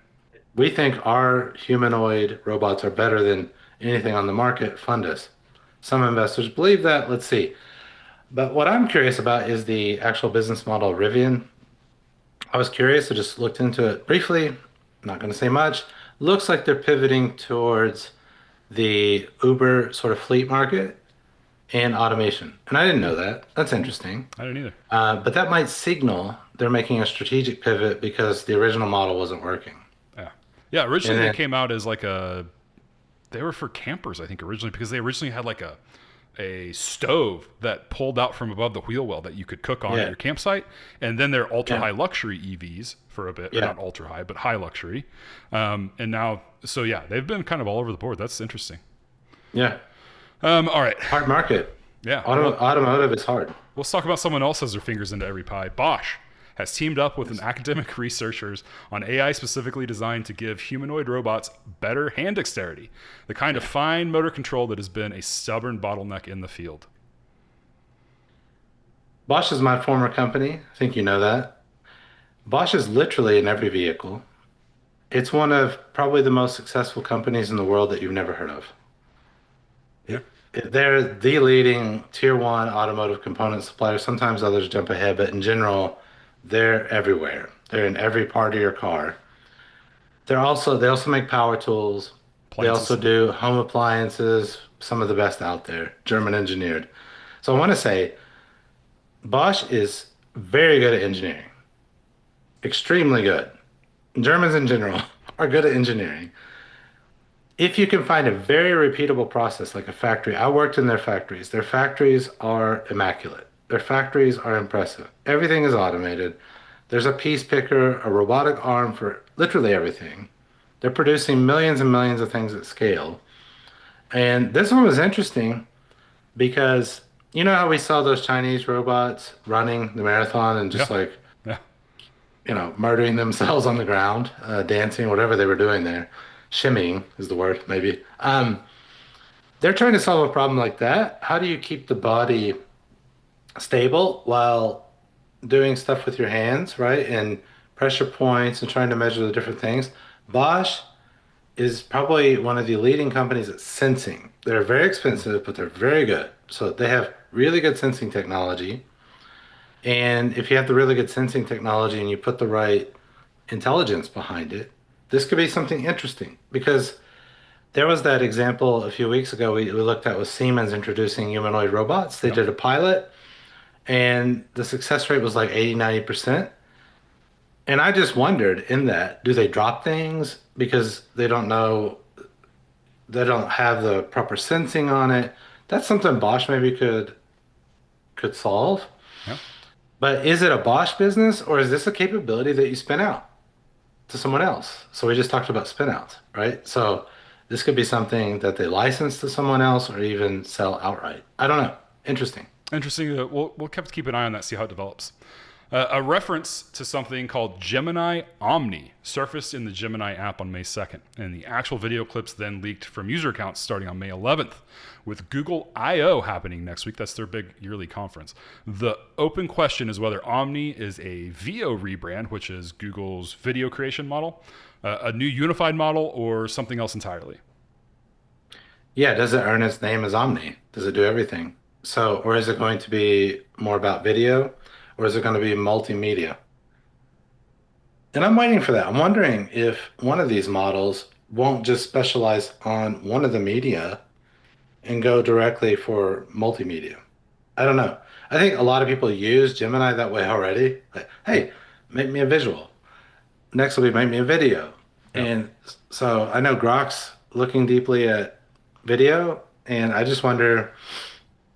Speaker 3: We think our humanoid robots are better than anything on the market. Fund us. Some investors believe that. Let's see. But what I'm curious about is the actual business model of Rivian. I was curious. I just looked into it briefly. I'm not going to say much. Looks like they're pivoting towards the Uber sort of fleet market and automation. And I didn't know that. That's interesting.
Speaker 1: I didn't either.
Speaker 3: But that might signal they're making a strategic pivot because the original model wasn't working.
Speaker 1: Yeah. Yeah. Originally, they came out as they were for campers, I think, originally, because they originally had a stove that pulled out from above the wheel well that you could cook on at
Speaker 3: Yeah.
Speaker 1: your campsite. And then they're ultra
Speaker 3: Yeah.
Speaker 1: high luxury EVs for a bit, or
Speaker 3: Yeah.
Speaker 1: not ultra high, but high luxury. And now, so yeah, they've been kind of all over the board. That's interesting.
Speaker 3: Yeah.
Speaker 1: All right.
Speaker 3: Hard market.
Speaker 1: Yeah.
Speaker 3: Automotive is hard.
Speaker 1: Let's talk about someone else has their fingers into every pie. Bosch has teamed up with an academic researchers on AI specifically designed to give humanoid robots better hand dexterity, the kind of fine motor control that has been a stubborn bottleneck in the field.
Speaker 3: Bosch is my former company. I think you know that. Bosch is literally in every vehicle. It's one of probably the most successful companies in the world that you've never heard of.
Speaker 1: Yeah.
Speaker 3: They're the leading tier one automotive component supplier. Sometimes others jump ahead, but in general, they're everywhere. They're in every part of your car. They also make power tools. They
Speaker 1: Appliances.
Speaker 3: also do home appliances, some of the best out there, German engineered. So I want to say Bosch is very good at engineering, extremely good. Germans in general are good at engineering. If you can find a very repeatable process like a factory, I worked in their factories. Their factories are immaculate. Their factories are impressive. Everything is automated. There's a piece picker, a robotic arm for literally everything. They're producing millions and millions of things at scale. And this one was interesting because you know how we saw those Chinese robots running the marathon and just
Speaker 1: Yeah. Yeah.
Speaker 3: murdering themselves on the ground, dancing, whatever they were doing there. Shimmying is the word, maybe. They're trying to solve a problem like that. How do you keep the body stable while doing stuff with your hands, right? And pressure points and trying to measure the different things. Bosch is probably one of the leading companies at sensing. They're very expensive, but they're very good. So they have really good sensing technology. And if you have the really good sensing technology and you put the right intelligence behind it, this could be something interesting because there was that example a few weeks ago we looked at with Siemens introducing humanoid robots. They did a pilot and the success rate was like 80-90%. And I just wondered in that, do they drop things because they don't know, they don't have the proper sensing on it? That's something Bosch maybe could solve.
Speaker 1: Yeah.
Speaker 3: But is it a Bosch business or is this a capability that you spin out to someone else? So we just talked about spin outs, right? So this could be something that they license to someone else or even sell outright. I don't know. Interesting.
Speaker 1: Interesting. We'll keep an eye on that, see how it develops. A reference to something called Gemini Omni surfaced in the Gemini app on May 2nd, and the actual video clips then leaked from user accounts starting on May 11th, with Google I/O happening next week. That's their big yearly conference. The open question is whether Omni is a VO rebrand, which is Google's video creation model, a new unified model, or something else entirely.
Speaker 3: Yeah, does it earn its name as Omni? Does it do everything? So, or is it going to be more about video, or is it going to be multimedia? And I'm waiting for that. I'm wondering if one of these models won't just specialize on one of the media and go directly for multimedia. I don't know. I think a lot of people use Gemini that way already. Like, hey, make me a visual. Next will be make me a video.
Speaker 1: Yeah.
Speaker 3: And so I know Grok's looking deeply at video, and I just wonder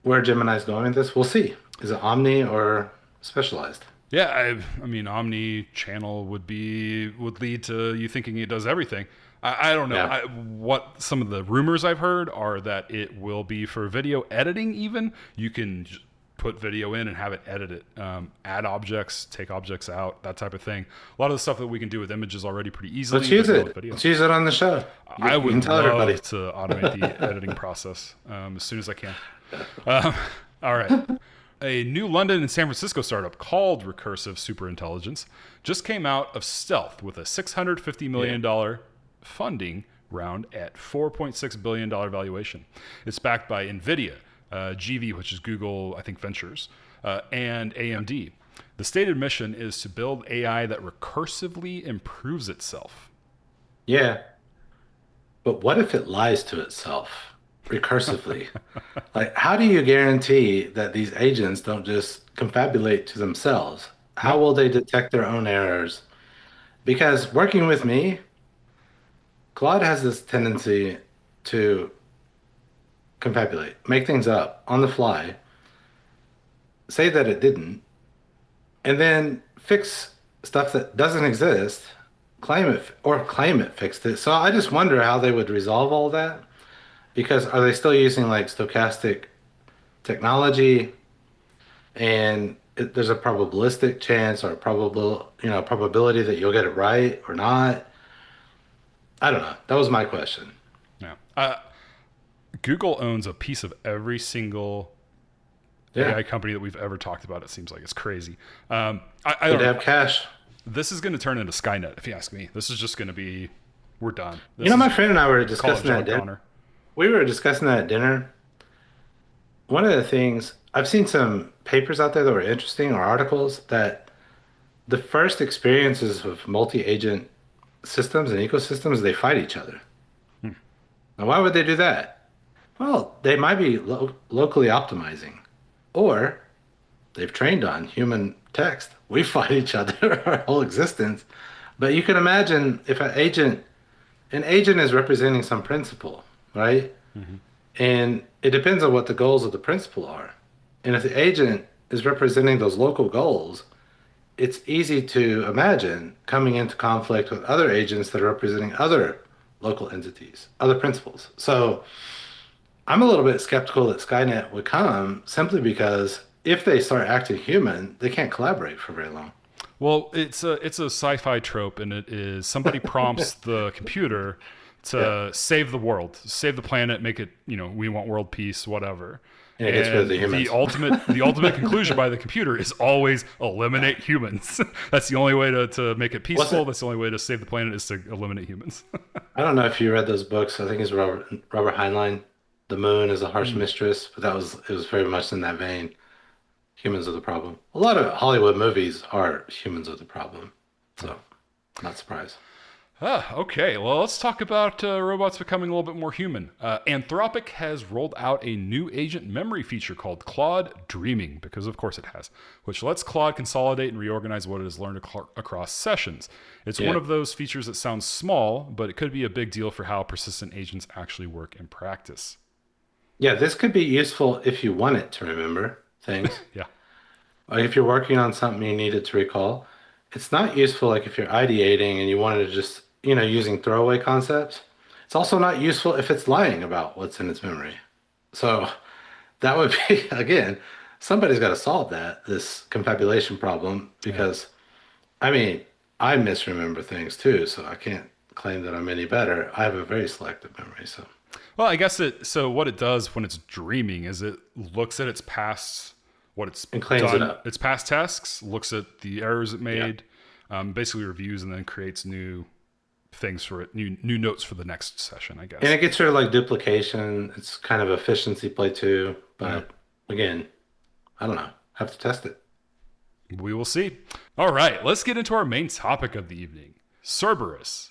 Speaker 3: where Gemini's going with this. We'll see. Is it Omni or specialized?
Speaker 1: Yeah, I mean, Omni channel would lead to you thinking it does everything. I don't know.
Speaker 3: Yeah.
Speaker 1: What some of the rumors I've heard are that it will be for video editing. Even you can put video in and have it edit it, add objects, take objects out, that type of thing. A lot of the stuff that we can do with images already pretty easily.
Speaker 3: Let's use
Speaker 1: but not
Speaker 3: it.
Speaker 1: with video.
Speaker 3: Let's use it on the show.
Speaker 1: I
Speaker 3: You can
Speaker 1: would
Speaker 3: tell
Speaker 1: love
Speaker 3: everybody.
Speaker 1: to automate the editing process as soon as I can. All right. A new London and San Francisco startup called Recursive Superintelligence just came out of stealth with a $650 million funding round at $4.6 billion valuation. It's backed by Nvidia, GV, which is Google, I think, Ventures, and AMD. The stated mission is to build AI that recursively improves itself.
Speaker 3: Yeah. But what if it lies to itself recursively? Like, how do you guarantee that these agents don't just confabulate to themselves? How will they detect their own errors? Because working with me, Claude has this tendency to confabulate, make things up on the fly, say that it didn't, and then fix stuff that doesn't exist, claim it fixed it. So I just wonder how they would resolve all that because are they still using like stochastic technology and there's a probabilistic chance or a probability that you'll get it right or not? I don't know. That was my question.
Speaker 1: Yeah. Google owns a piece of every single
Speaker 3: Yeah.
Speaker 1: AI company that we've ever talked about. It seems like it's crazy. I
Speaker 3: They
Speaker 1: don't know.
Speaker 3: have cash.
Speaker 1: This is going to turn into Skynet, if you ask me. This is just going to be, we're done. This
Speaker 3: You know, my
Speaker 1: is
Speaker 3: friend and I were
Speaker 1: Call of
Speaker 3: discussing
Speaker 1: John
Speaker 3: that dinner.
Speaker 1: Connor.
Speaker 3: We were discussing that at dinner. One of the things I've seen some papers out there that were interesting or articles that the first experiences of multi-agent systems and ecosystems, they fight each other. Now, why would they do that? Well, they might be locally optimizing, or they've trained on human text. We fight each other our whole existence. But you can imagine if an agent is representing some principle, right? And it depends on what the goals of the principle are. And if the agent is representing those local goals, it's easy to imagine coming into conflict with other agents that are representing other local entities, other principles. So I'm a little bit skeptical that Skynet would come simply because if they start acting human, they can't collaborate for very long.
Speaker 1: Well, it's a sci-fi trope, and it is somebody prompts the computer to save the world, save the planet, make it, we want world peace, whatever.
Speaker 3: And it gets rid of the humans.
Speaker 1: The ultimate conclusion by the computer is always eliminate humans. That's the only way to make it peaceful. That's the only way to save the planet is to eliminate humans.
Speaker 3: I don't know if you read those books. I think it's Robert Heinlein. The Moon is a Harsh Mistress, but it was very much in that vein. Humans are the problem. A lot of Hollywood movies are humans are the problem. So, not surprised.
Speaker 1: Okay, well, let's talk about robots becoming a little bit more human. Anthropic has rolled out a new agent memory feature called Claude Dreaming, because of course it has, which lets Claude consolidate and reorganize what it has learned across sessions. It's one of those features that sounds small, but it could be a big deal for how persistent agents actually work in practice.
Speaker 3: Yeah, this could be useful if you want it to remember things.
Speaker 1: Yeah.
Speaker 3: Like if you're working on something you need it to recall. It's not useful like if you're ideating and you wanted to just, using throwaway concepts. It's also not useful if it's lying about what's in its memory. So that would be, again, somebody's got to solve this confabulation problem because, I misremember things too, so I can't claim that I'm any better. I have a very selective memory, so.
Speaker 1: Well, I guess so what it does when it's dreaming is it looks at its past, what it's
Speaker 3: And cleans
Speaker 1: done,
Speaker 3: it up.
Speaker 1: its past tasks, looks at the errors it made, basically reviews and then creates new things for it, new notes for the next session, I guess.
Speaker 3: And it gets rid of like duplication. It's kind of efficiency play too. But again, I don't know. Have to test it.
Speaker 1: We will see. All right, let's get into our main topic of the evening. Cerebras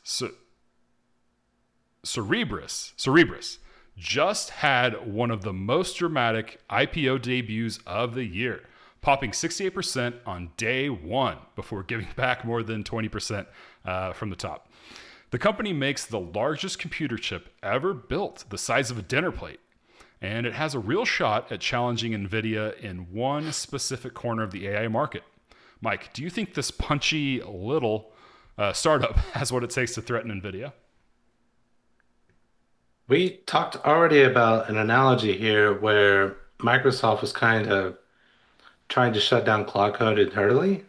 Speaker 1: just had one of the most dramatic IPO debuts of the year, popping 68% on day one before giving back more than 20% from the top. The company makes the largest computer chip ever built, the size of a dinner plate, and it has a real shot at challenging Nvidia in one specific corner of the AI market. Mike, do you think this punchy little startup has what it takes to threaten Nvidia?
Speaker 3: We talked already about an analogy here where Microsoft was kind of trying to shut down Claude Code internally.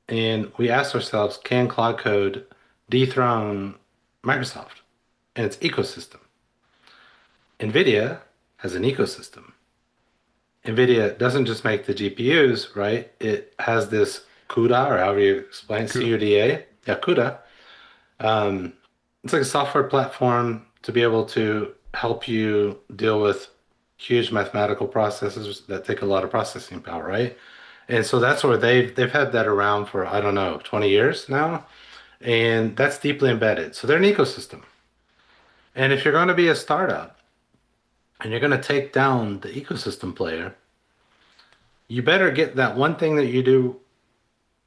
Speaker 3: And we asked ourselves, can Claude Code dethrone Microsoft and its ecosystem? Nvidia has an ecosystem. Nvidia doesn't just make the GPUs, right? It has this Cuda, or however you explain, CUDA. Yeah, Cuda. It's like a software platform to be able to help you deal with huge mathematical processes that take a lot of processing power, right? And so that's where they've had that around for, I don't know, 20 years now. And that's deeply embedded. So they're an ecosystem. And if you're going to be a startup and you're going to take down the ecosystem player, you better get that one thing that you do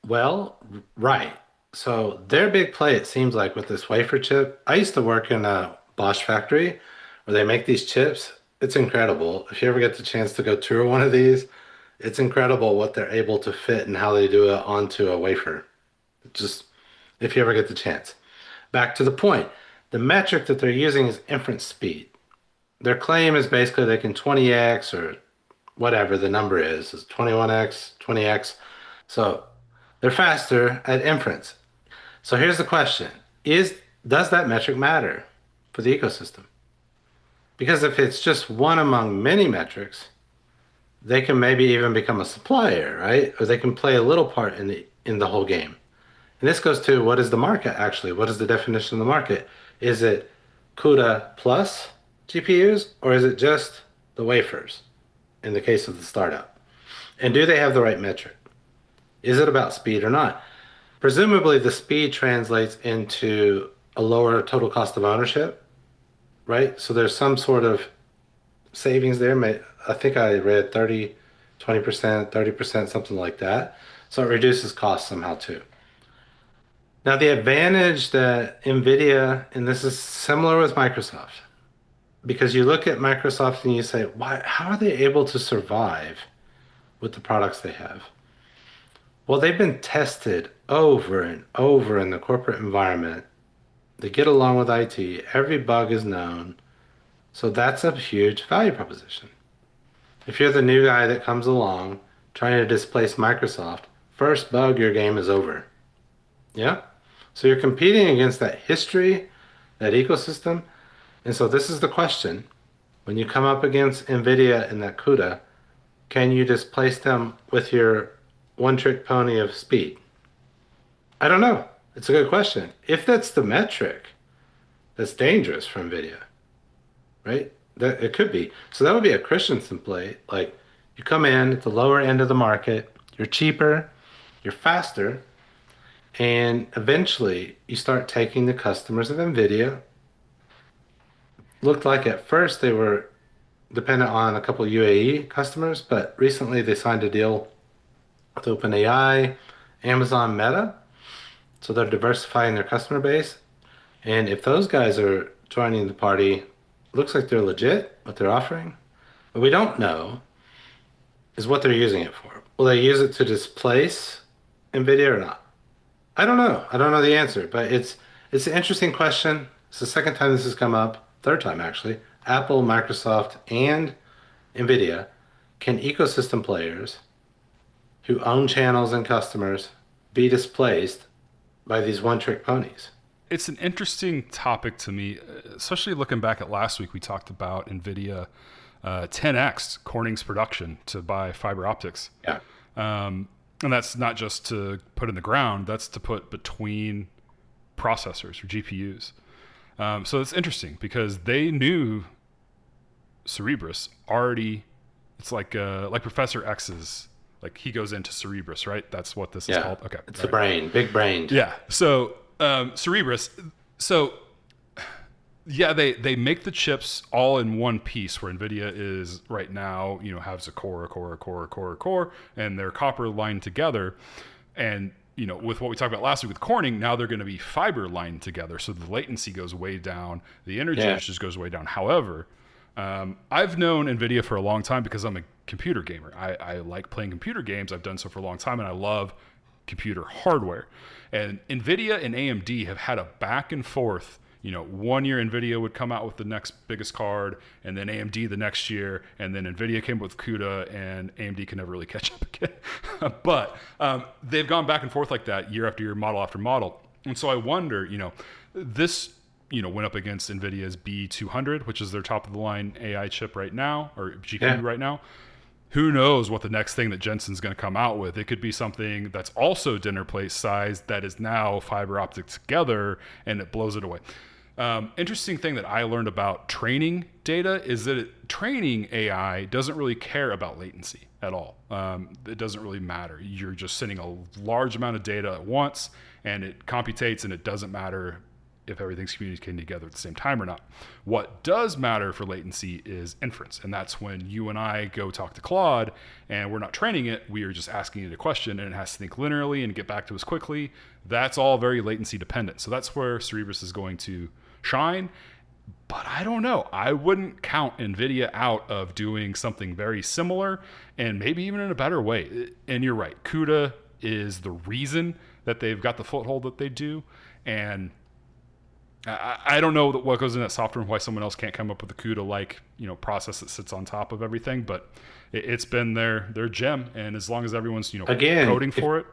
Speaker 3: well right. So their big play, it seems like, with this wafer chip. I used to work in a Bosch factory where they make these chips, it's incredible. If you ever get the chance to go tour one of these, it's incredible what they're able to fit and how they do it onto a wafer. Just if you ever get the chance. Back to the point. The metric that they're using is inference speed. Their claim is basically they can 20x or whatever the number is 21x, 20x. So they're faster at inference. So here's the question. Does that metric matter for the ecosystem? Because if it's just one among many metrics, they can maybe even become a supplier, right? Or they can play a little part in the whole game. And this goes to what is the market actually? What is the definition of the market? Is it CUDA plus GPUs or is it just the wafers in the case of the startup? And do they have the right metric? Is it about speed or not? Presumably the speed translates into a lower total cost of ownership, right? So there's some sort of savings there. I think I read 30, 20%, 30%, something like that. So it reduces costs somehow too. Now the advantage that Nvidia, and this is similar with Microsoft, because you look at Microsoft and you say, why, how are they able to survive with the products they have? Well, they've been tested over and over in the corporate environment. They get along with IT. Every bug is known. So that's a huge value proposition. If you're the new guy that comes along trying to displace Microsoft, first bug, your game is over. Yeah? So you're competing against that history, that ecosystem. And so this is the question. When you come up against Nvidia and that Cuda, can you displace them with your one-trick pony of speed? I don't know. It's a good question. If that's the metric, that's dangerous for Nvidia, right? That it could be. So that would be a Christensen play. Like you come in at the lower end of the market, you're cheaper, you're faster, and eventually you start taking the customers of Nvidia. Looked like at first they were dependent on a couple UAE customers, but recently they signed a deal with OpenAI, Amazon, Meta. So they're diversifying their customer base. And if those guys are joining the party, looks like they're legit, what they're offering. What we don't know is what they're using it for. Will they use it to displace Nvidia or not? I don't know. I don't know the answer, but it's an interesting question. It's the second time this has come up, third time actually. Apple, Microsoft, and Nvidia. Can ecosystem players who own channels and customers be displaced by these one-trick ponies?
Speaker 1: It's an interesting topic to me, especially looking back at last week. We talked about NVIDIA 10x Corning's production to buy fiber optics.
Speaker 3: Yeah.
Speaker 1: And that's not just to put in the ground, that's to put between processors or GPUs. So it's interesting because they knew Cerebras already. It's like Professor X's, like he goes into Cerebras, right? That's what this is called. Okay.
Speaker 3: It's the brain, big brain.
Speaker 1: Yeah. So Cerebras. So yeah, they make the chips all in one piece where NVIDIA is right now, has a core, and they're copper lined together. And, with what we talked about last week with Corning, now they're going to be fiber lined together. So the latency goes way down. The energy just goes way down. However, I've known NVIDIA for a long time because I'm a computer gamer. I like playing computer games. I've done so for a long time, and I love computer hardware. And NVIDIA and AMD have had a back and forth. 1 year NVIDIA would come out with the next biggest card, and then AMD the next year, and then NVIDIA came with CUDA, and AMD can never really catch up again. But they've gone back and forth like that year after year, model after model. And so I wonder, this went up against NVIDIA's B200, which is their top of the line AI chip right now, or GPU right now. Who knows what the next thing that Jensen's going to come out with? It could be something that's also dinner plate size that is now fiber optic together, and it blows it away. Interesting thing that I learned about training data is that training AI doesn't really care about latency at all. It doesn't really matter. You're just sending a large amount of data at once, and it computates, and it doesn't matter if everything's communicating together at the same time or not. What does matter for latency is inference. And that's when you and I go talk to Claude and we're not training it. We are just asking it a question and it has to think linearly and get back to us quickly. That's all very latency dependent. So that's where Cerebras is going to shine. But I don't know. I wouldn't count Nvidia out of doing something very similar and maybe even in a better way. And you're right. Cuda is the reason that they've got the foothold that they do. And I don't know what goes in that software and why someone else can't come up with a Cuda-like, process that sits on top of everything. But it's been their gem. And as long as everyone's,
Speaker 3: Again,
Speaker 1: coding for it.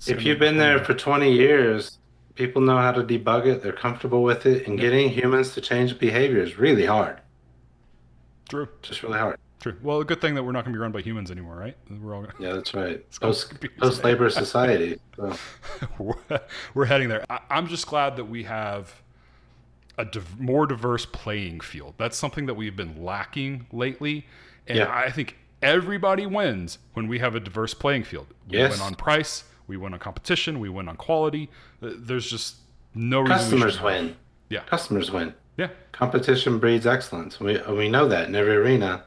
Speaker 3: If you've been there for 20 years, people know how to debug it. They're comfortable with it. And getting humans to change behavior is really hard.
Speaker 1: True.
Speaker 3: Just really hard.
Speaker 1: True. Well, a good thing that we're not going to be run by humans anymore, right? We're all
Speaker 3: Yeah, that's right. Post-labor society. So.
Speaker 1: We're heading there. I'm just glad that we have a more diverse playing field. That's something that we've been lacking lately. And I think everybody wins when we have a diverse playing field. We win on price. We win on competition. We win on quality. There's just no reason.
Speaker 3: Customers win.
Speaker 1: Yeah.
Speaker 3: Customers win.
Speaker 1: Yeah.
Speaker 3: Competition breeds excellence. We know that in every arena.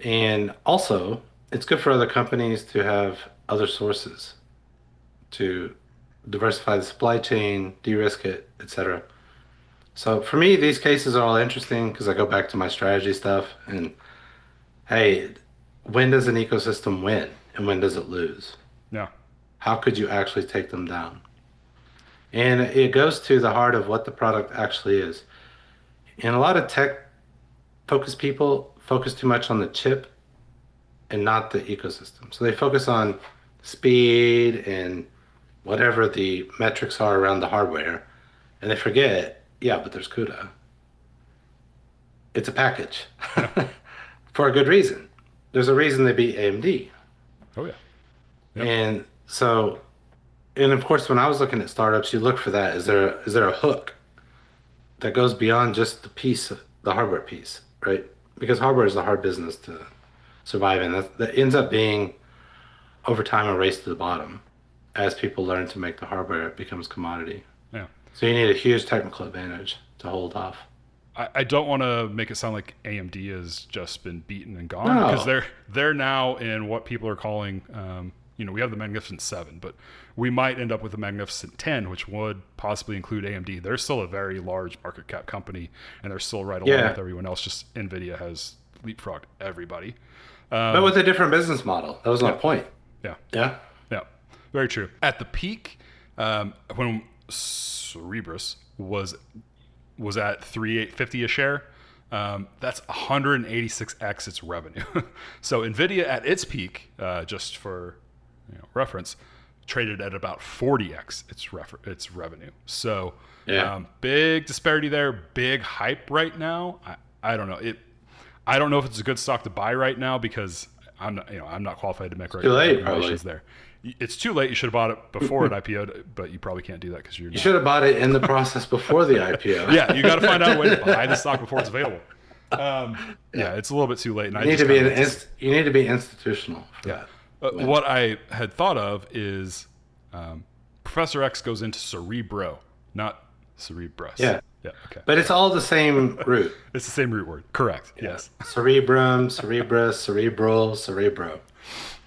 Speaker 3: And also, it's good for other companies to have other sources to diversify the supply chain, de-risk it, etc. So for me, these cases are all interesting because I go back to my strategy stuff. And hey, when does an ecosystem win and when does it lose?
Speaker 1: Yeah.
Speaker 3: How could you actually take them down? And it goes to the heart of what the product actually is. And a lot of tech-focused people focus too much on the chip and not the ecosystem. So they focus on speed and whatever the metrics are around the hardware. And they forget, but there's Cuda. It's a package for a good reason. There's a reason they beat AMD.
Speaker 1: Oh, yeah. Yep.
Speaker 3: And so, and of course, when I was looking at startups, you look for that. Is there a hook that goes beyond just the hardware piece, right? Because hardware is a hard business to survive in. That ends up being, over time, a race to the bottom. As people learn to make the hardware, it becomes commodity.
Speaker 1: Yeah.
Speaker 3: So you need a huge technical advantage to hold off.
Speaker 1: I don't want to make it sound like AMD has just been beaten and gone because they're now in what people are calling, we have the Magnificent 7, but we might end up with the Magnificent 10, which would possibly include AMD. They're still a very large market cap company, and they're still right along with everyone else. Just Nvidia has leapfrogged everybody.
Speaker 3: But with a different business model. That was my point.
Speaker 1: Yeah.
Speaker 3: Yeah.
Speaker 1: Yeah. Very true. At the peak, when Cerebras was at $3.50 a share, that's 186x its revenue. So Nvidia at its peak, just for reference, traded at about 40x its revenue. So big disparity there, big hype right now. I don't know. I don't know if it's a good stock to buy right now because I'm not qualified to make recommendations there. It's too late. You should have bought it before it IPO'd, but you probably can't do that because you
Speaker 3: should have bought it in the process before the IPO.
Speaker 1: Yeah, you got to find out a way to buy the stock before it's available. It's a little bit too late. And
Speaker 3: you need to be institutional for that.
Speaker 1: What I had thought of is Professor X goes into Cerebro, not Cerebras.
Speaker 3: Yeah.
Speaker 1: Yeah. Okay.
Speaker 3: But it's all the same root.
Speaker 1: It's the same root word. Correct. Yeah. Yes.
Speaker 3: Cerebrum, Cerebras, Cerebral, Cerebro.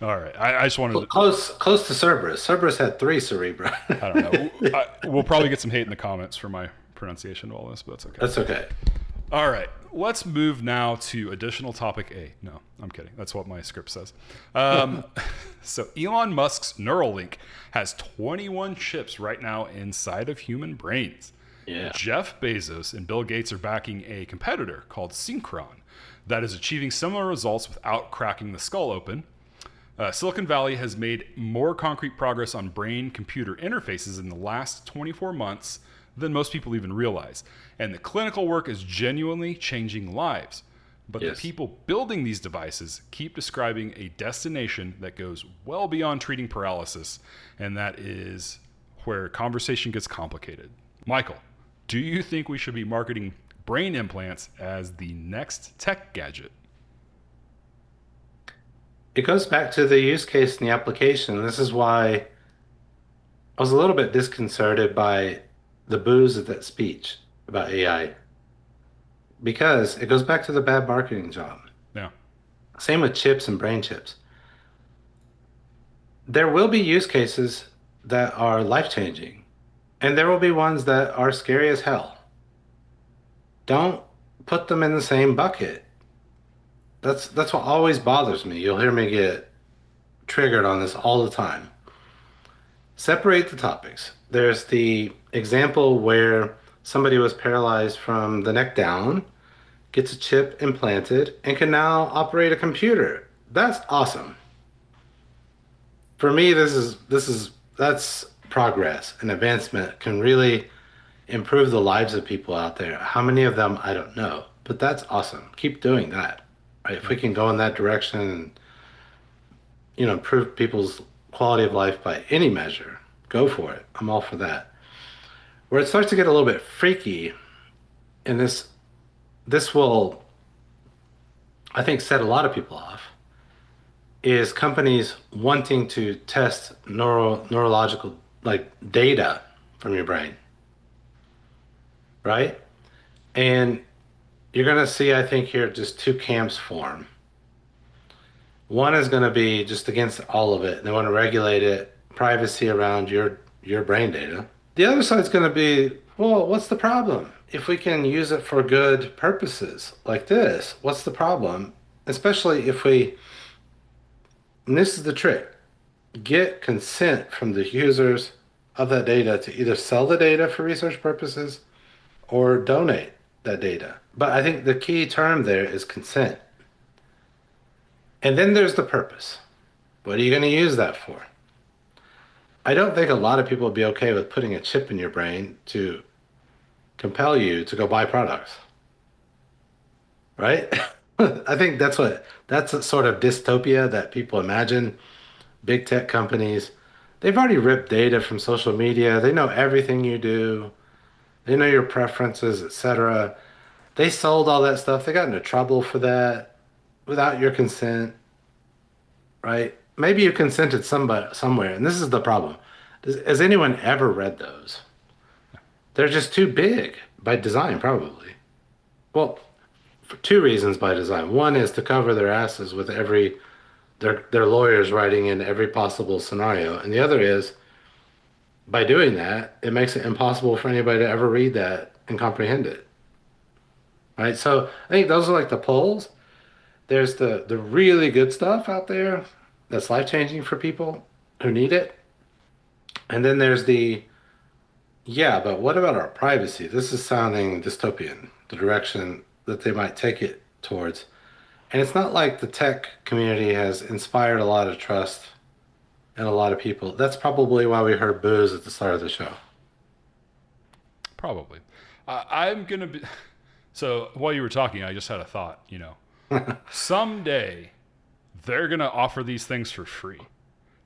Speaker 1: All right. I just wanted to...
Speaker 3: Close to Cerberus. Cerberus had 3 Cerebra.
Speaker 1: I don't know. We'll probably get some hate in the comments for my pronunciation of all this, but that's okay.
Speaker 3: That's okay.
Speaker 1: All right. Let's move now to additional topic A. No, I'm kidding. That's what my script says. So Elon Musk's Neuralink has 21 chips right now inside of human brains.
Speaker 3: Yeah.
Speaker 1: Jeff Bezos and Bill Gates are backing a competitor called Synchron that is achieving similar results without cracking the skull open. Silicon Valley has made more concrete progress on brain-computer interfaces in the last 24 months than most people even realize. And the clinical work is genuinely changing lives. But the people building these devices keep describing a destination that goes well beyond treating paralysis, and that is where conversation gets complicated. Michael, do you think we should be marketing brain implants as the next tech gadget?
Speaker 3: It goes back to the use case and the application. This is why I was a little bit disconcerted by the booze of that speech about AI. Because it goes back to the bad marketing job.
Speaker 1: Yeah.
Speaker 3: Same with chips and brain chips. There will be use cases that are life-changing, and there will be ones that are scary as hell. don't put them in the same bucket. That's what always bothers me. You'll hear me get triggered on this all the time. Separate the topics. There's the example where somebody was paralyzed from the neck down, gets a chip implanted, and can now operate a computer. That's awesome. For me, that's progress and advancement can really improve the lives of people out there. How many of them, I don't know, but that's awesome. Keep doing that. Right? If we can go in that direction and improve people's quality of life by any measure, go for it. I'm all for that. Where it starts to get a little bit freaky, and this will, I think, set a lot of people off, is companies wanting to test neurological like data from your brain, right? And you're going to see, I think, here just two camps form. One is going to be just against all of it. They want to regulate it, privacy around your brain data. The other side's going to be, well, what's the problem? If we can use it for good purposes like this, what's the problem? Especially if we, and this is the trick, get consent from the users of that data to either sell the data for research purposes or donate that data. But I think the key term there is consent. And then there's the purpose. What are you going to use that for? I don't think a lot of people would be okay with putting a chip in your brain to compel you to go buy products. Right? I think that's a sort of dystopia that people imagine. Big tech companies, they've already ripped data from social media. They know everything you do. They know your preferences, etc. They sold all that stuff. They got into trouble for that without your consent, right? Maybe you consented somewhere, and this is the problem. Has anyone ever read those? They're just too big by design, probably. Well, for two reasons by design. One is to cover their asses with their lawyers writing in every possible scenario, and the other is by doing that, it makes it impossible for anybody to ever read that and comprehend it. Right? So I think those are like the poles. There's the really good stuff out there that's life-changing for people who need it. And then there's yeah, but what about our privacy? This is sounding dystopian, the direction that they might take it towards. And it's not like the tech community has inspired a lot of trust in a lot of people. That's probably why we heard boos at the start of the show.
Speaker 1: Probably. I'm going to be... So while you were talking, I just had a thought, someday they're going to offer these things for free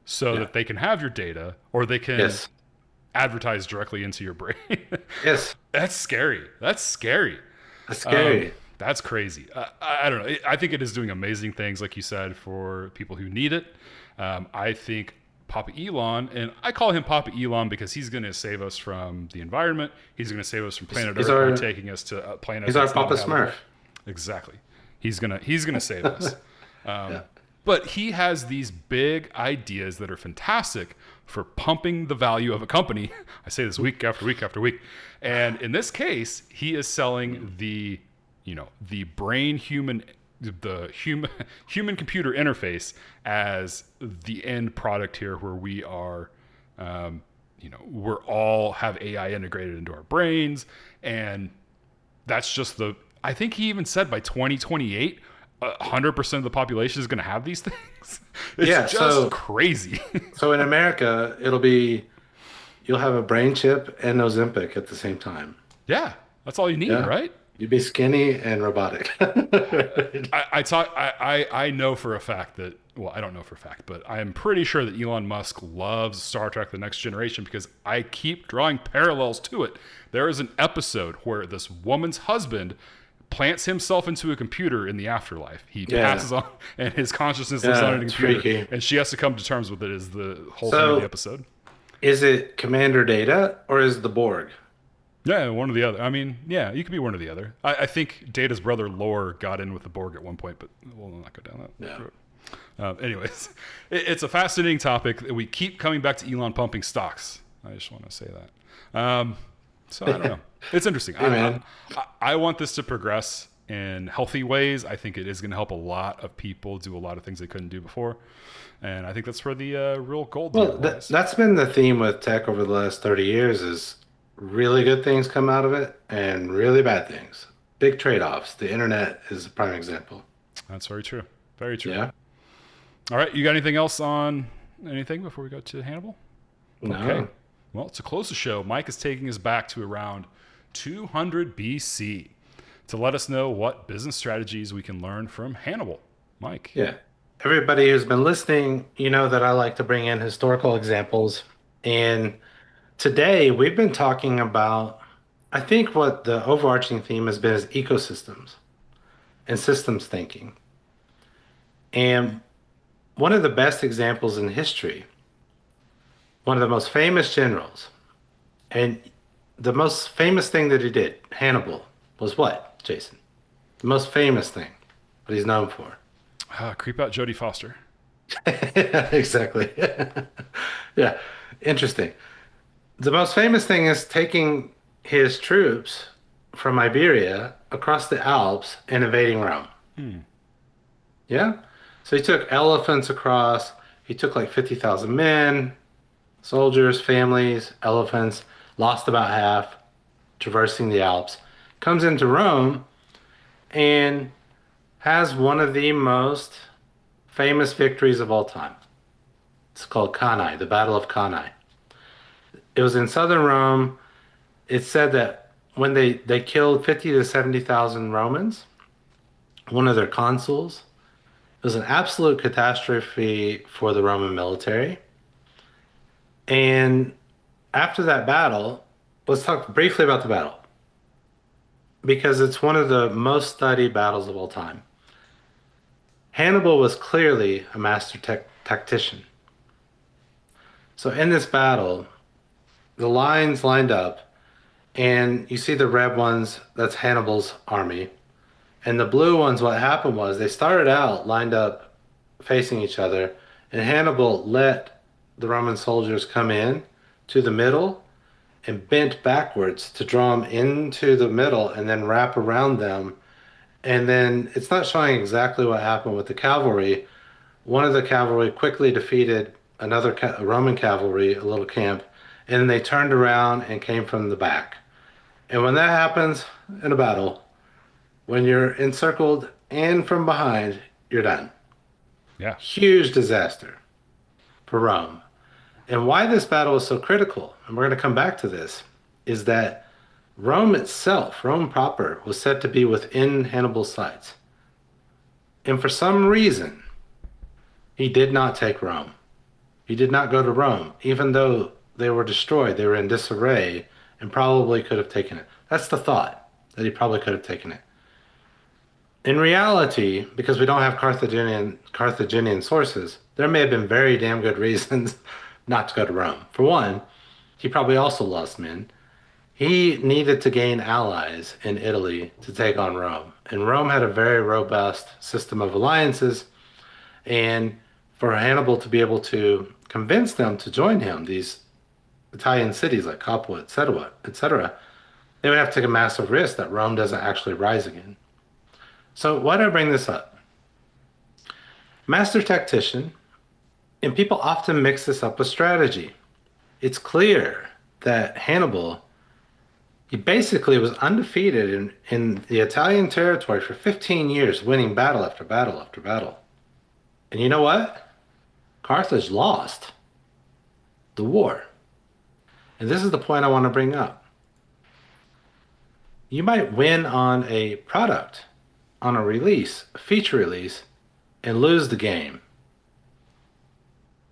Speaker 1: so that they can have your data or they can advertise directly into your brain.
Speaker 3: Yes.
Speaker 1: That's scary. That's scary. That's crazy. I don't know. I think it is doing amazing things, like you said, for people who need it. I think Papa Elon, and I call him Papa Elon because he's going to save us from the environment. He's going to save us from planet Earth by taking us to planets.
Speaker 3: He's our Papa Smurf.
Speaker 1: Exactly. He's gonna save us. But he has these big ideas that are fantastic for pumping the value of a company. I say this week after week after week. And in this case, he is selling the human computer interface as the end product here, where we are, we're all have AI integrated into our brains. And that's just I think he even said by 2028, 100% of the population is going to have these things. It's just crazy.
Speaker 3: So in America, you'll have a brain chip and Ozempic at the same time.
Speaker 1: Yeah, that's all you need, right?
Speaker 3: You'd be skinny and robotic.
Speaker 1: I know for a fact that, well, I don't know for a fact, but I am pretty sure that Elon Musk loves Star Trek: The Next Generation because I keep drawing parallels to it. There is an episode where this woman's husband plants himself into a computer in the afterlife. He passes on, and his consciousness lives on a computer. Freaky. And she has to come to terms with it is the whole thing of the episode.
Speaker 3: Is it Commander Data or is it the Borg?
Speaker 1: Yeah, one or the other. I mean, yeah, you could be one or the other. I think Data's brother Lore got in with the Borg at one point, but we'll not go down that road. Anyways, it's a fascinating topic. We keep coming back to Elon pumping stocks. I just want to say that. So I don't know. It's interesting.
Speaker 3: Hey, man.
Speaker 1: I want this to progress in healthy ways. I think it is going to help a lot of people do a lot of things they couldn't do before. And I think that's where the real gold
Speaker 3: Well,
Speaker 1: lies.
Speaker 3: that's been the theme with tech over the last 30 years is really good things come out of it and really bad things. Big trade-offs. The internet is a prime example.
Speaker 1: That's very true. Very true.
Speaker 3: Yeah.
Speaker 1: All right. You got anything else on anything before we go to Hannibal?
Speaker 3: No.
Speaker 1: Okay. Well, to close the show, Mike is taking us back to around 200 BC to let us know what business strategies we can learn from Hannibal. Mike.
Speaker 3: Yeah. Everybody who's been listening, you know that I like to bring in historical examples. And today we've been talking about, I think what the overarching theme has been is ecosystems and systems thinking. And one of the best examples in history, one of the most famous generals, and the most famous thing that he did, Hannibal, was what, Jason? The most famous thing that he's known for.
Speaker 1: Creep out Jodie Foster.
Speaker 3: Exactly. Yeah, interesting. The most famous thing is taking his troops from Iberia across the Alps and invading Rome. Yeah? So he took elephants across. He took like 50,000 men, soldiers, families, elephants, lost about half, traversing the Alps, comes into Rome and has one of the most famous victories of all time. It's called Cannae, the Battle of Cannae. It was in southern Rome. It's said that when they killed 50 to 70,000 Romans, one of their consuls, it was an absolute catastrophe for the Roman military. And after that battle, let's talk briefly about the battle because it's one of the most studied battles of all time. Hannibal was clearly a master tactician. So in this battle, the lines lined up, and you see the red ones, that's Hannibal's army. And the blue ones, what happened was they started out lined up facing each other, and Hannibal let the Roman soldiers come in to the middle and bent backwards to draw them into the middle and then wrap around them. And then it's not showing exactly what happened with the cavalry. One of the cavalry quickly defeated another Roman cavalry, a little camp, and then they turned around and came from the back. And when that happens in a battle, when you're encircled and from behind, you're done.
Speaker 1: Yeah.
Speaker 3: Huge disaster for Rome. And why this battle is so critical, and we're going to come back to this, is that Rome itself, Rome proper, was said to be within Hannibal's sights. And for some reason, he did not take Rome. He did not go to Rome, even though they were destroyed, they were in disarray, and probably could have taken it. That's the thought, that he probably could have taken it. In reality, because we don't have Carthaginian sources, there may have been very damn good reasons not to go to Rome. For one, he probably also lost men. He needed to gain allies in Italy to take on Rome. And Rome had a very robust system of alliances. And for Hannibal to be able to convince them to join him, these Italian cities like Capua, etc., they would have to take a massive risk that Rome doesn't actually rise again. So why do I bring this up? Master tactician, and people often mix this up with strategy. It's clear that Hannibal, he basically was undefeated in the Italian territory for 15 years, winning battle after battle after battle. And you know what? Carthage lost the war. And this is the point I want to bring up. You might win on a product, on a release, a feature release, and lose the game.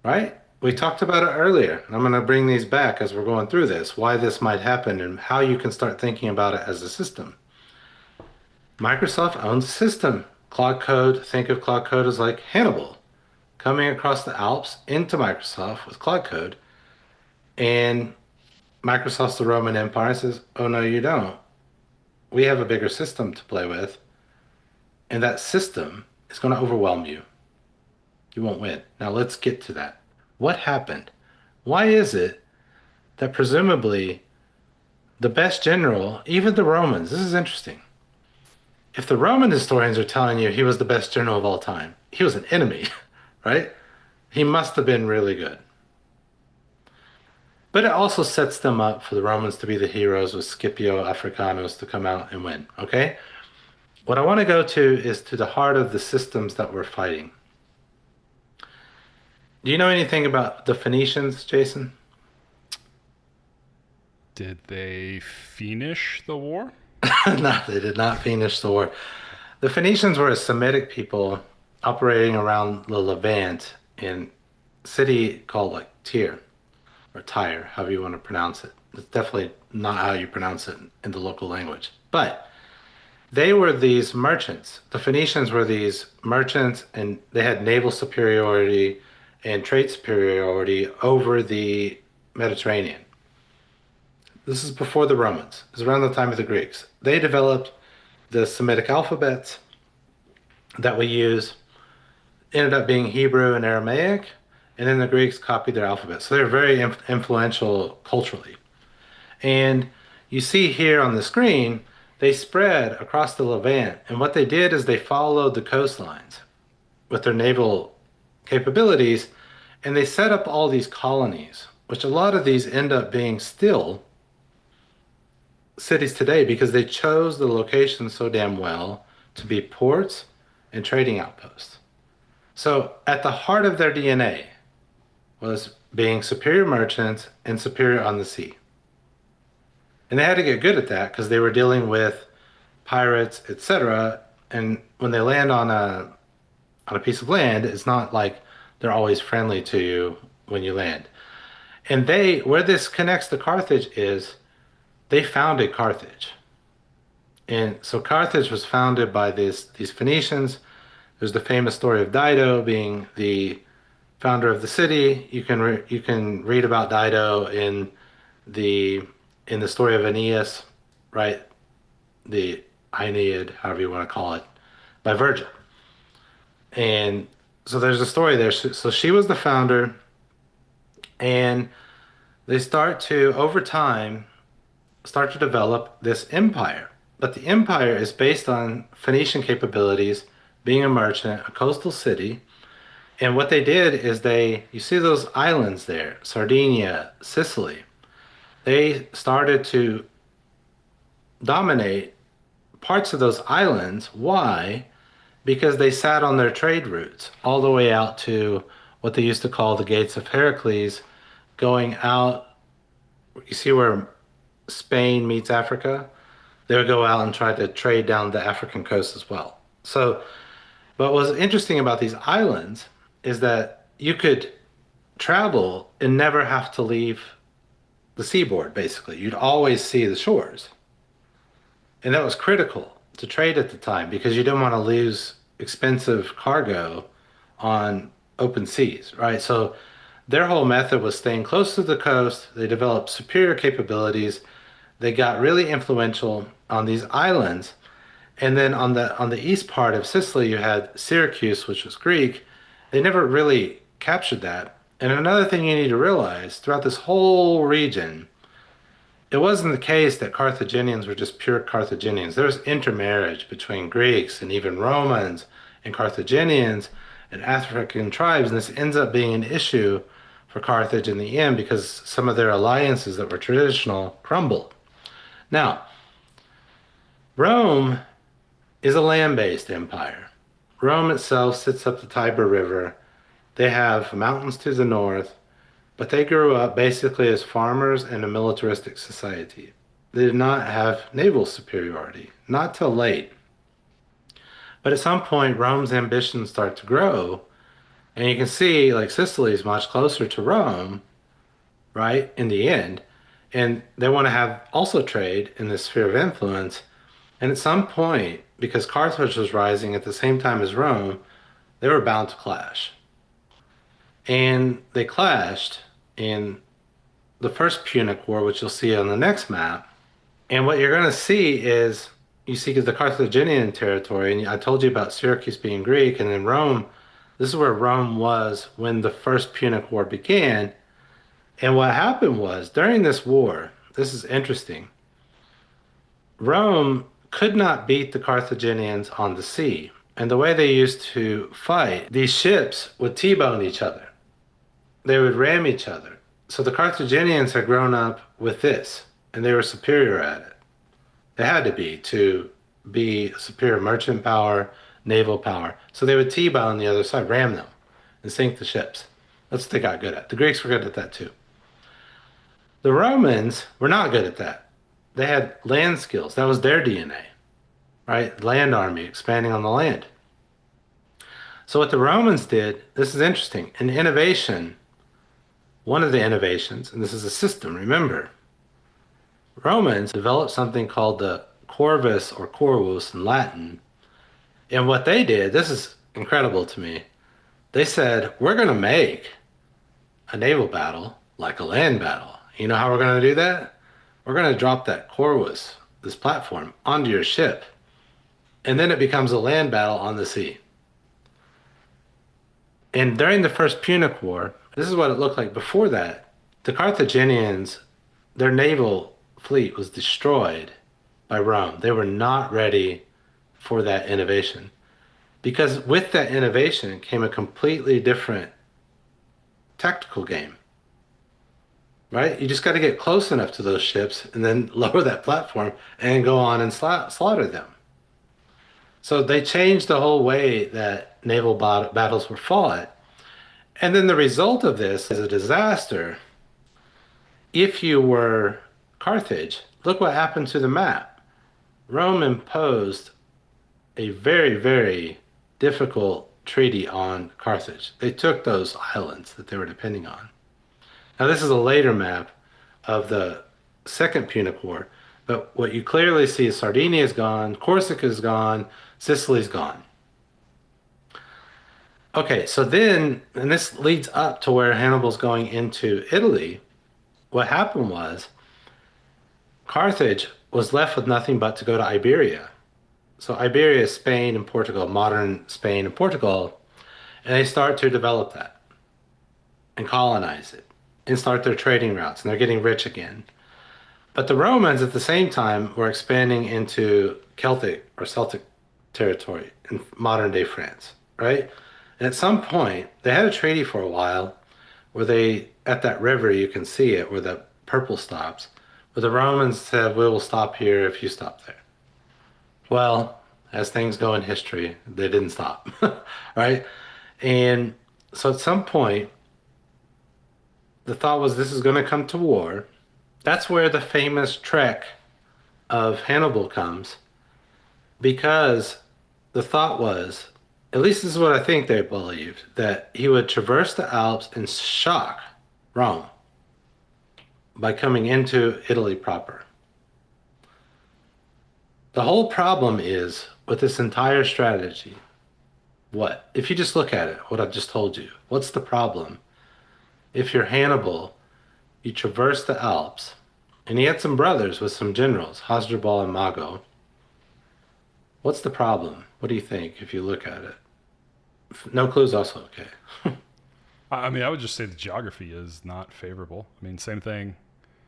Speaker 3: Right? We talked about it earlier. I'm going to bring these back as we're going through this, why this might happen and how you can start thinking about it as a system. Microsoft owns a system. Claude Code, think of Claude Code as like Hannibal coming across the Alps into Microsoft with Claude Code. And Microsoft's the Roman Empire says, oh, no, you don't. We have a bigger system to play with. And that system is going to overwhelm you. You won't win. Now let's get to that. What happened? Why is it that presumably the best general, even the Romans, this is interesting. If the Roman historians are telling you he was the best general of all time, he was an enemy, right? He must have been really good. But it also sets them up for the Romans to be the heroes with Scipio Africanus to come out and win, okay? What I want to go to is to the heart of the systems that we're fighting. Do you know anything about the Phoenicians, Jason?
Speaker 1: Did they finish the war?
Speaker 3: No, they did not finish the war. The Phoenicians were a Semitic people operating around the Levant in a city called like Tyre or Tyre, however you want to pronounce it. It's definitely not how you pronounce it in the local language. But they were these merchants. The Phoenicians were these merchants, and they had naval superiority and trade superiority over the Mediterranean. This is before the Romans. It was around the time of the Greeks. They developed the Semitic alphabets that we use, ended up being Hebrew and Aramaic, and then the Greeks copied their alphabet. So they're very influential culturally. And you see here on the screen, they spread across the Levant. And what they did is they followed the coastlines with their naval capabilities, and they set up all these colonies, which a lot of these end up being still cities today because they chose the location so damn well to be ports and trading outposts. So at the heart of their DNA was being superior merchants and superior on the sea. And they had to get good at that because they were dealing with pirates, etc. And when they land on a piece of land, it's not like they're always friendly to you when you land. And where this connects to Carthage is they founded Carthage. And so Carthage was founded by these Phoenicians. There's the famous story of Dido being the founder of the city. You can read about Dido in the story of Aeneas, right? The Aeneid, however you want to call it, by Virgil. And so there's a story there. So she was the founder, and they over time, start to develop this empire. But the empire is based on Phoenician capabilities, being a merchant, a coastal city. And what they did is you see those islands there, Sardinia, Sicily. They started to dominate parts of those islands. Why? Because they sat on their trade routes all the way out to what they used to call the Gates of Heracles, going out. You see where Spain meets Africa? They would go out and try to trade down the African coast as well. So, but what's interesting about these islands is that you could travel and never have to leave the seaboard, basically. You'd always see the shores. And that was critical to trade at the time because you didn't want to lose expensive cargo on open seas, right? So their whole method was staying close to the coast. They developed superior capabilities. They got really influential on these islands. And then on the east part of Sicily, you had Syracuse, which was Greek. They never really captured that. And another thing you need to realize throughout this whole region, it wasn't the case that Carthaginians were just pure Carthaginians. There was intermarriage between Greeks and even Romans and Carthaginians and African tribes. And this ends up being an issue for Carthage in the end because some of their alliances that were traditional crumbled. Now, Rome is a land-based empire. Rome itself sits up the Tiber River. They have mountains to the north, but they grew up basically as farmers in a militaristic society. They did not have naval superiority, not till late. But at some point, Rome's ambitions start to grow, and you can see like Sicily is much closer to Rome, right, in the end. And they want to have also trade in this sphere of influence. And at some point, because Carthage was rising at the same time as Rome, they were bound to clash. And they clashed in the First Punic War, which you'll see on the next map. And what you're going to see is, you see the Carthaginian territory, and I told you about Syracuse being Greek, and then Rome, this is where Rome was when the First Punic War began. And what happened was, during this war, this is interesting, Rome could not beat the Carthaginians on the sea. And the way they used to fight, these ships would T-bone each other. They would ram each other. So the Carthaginians had grown up with this, and they were superior at it. They had to be superior merchant power, naval power. So they would T-bone the other side, ram them, and sink the ships. That's what they got good at. The Greeks were good at that too. The Romans were not good at that. They had land skills. That was their DNA, right? Land army, expanding on the land. So what the Romans did, this is interesting. An innovation, one of the innovations, and this is a system, remember, Romans developed something called the corvus or corvus in Latin. And what they did, this is incredible to me. They said, we're going to make a naval battle like a land battle. You know how we're going to do that? We're going to drop that corvus, this platform, onto your ship. And then it becomes a land battle on the sea. And during the First Punic War, this is what it looked like before that. The Carthaginians, their naval fleet was destroyed by Rome. They were not ready for that innovation. Because with that innovation came a completely different tactical game. Right? You just got to get close enough to those ships and then lower that platform and go on and slaughter them. So they changed the whole way that naval battles were fought. And then the result of this is a disaster. If you were Carthage, look what happened to the map. Rome imposed a very, very difficult treaty on Carthage. They took those islands that they were depending on. Now, this is a later map of the Second Punic War, but what you clearly see is Sardinia is gone, Corsica is gone, Sicily's gone. Okay, so then, and this leads up to where Hannibal's going into Italy. What happened was Carthage was left with nothing but to go to Iberia. So Iberia is Spain and Portugal, modern Spain and Portugal, and they start to develop that and colonize it and start their trading routes, and they're getting rich again. But the Romans at the same time were expanding into Celtic or Celtic territory in modern day France, right? And at some point, they had a treaty for a while where they, at that river, you can see it, where the purple stops, where the Romans said, we will stop here if you stop there. Well, as things go in history, they didn't stop, right? And so at some point, the thought was this is going to come to war. That's where the famous trek of Hannibal comes, because the thought was, at least this is what I think they believed, that he would traverse the Alps and shock Rome by coming into Italy proper. The whole problem is with this entire strategy, what? If you just look at it, what I've just told you, what's the problem? If you're Hannibal, you traverse the Alps, and he had some brothers with some generals, Hasdrubal and Mago. What's the problem? What do you think if you look at it? No clues also okay.
Speaker 1: I mean, I would just say the geography is not favorable. I mean, same thing.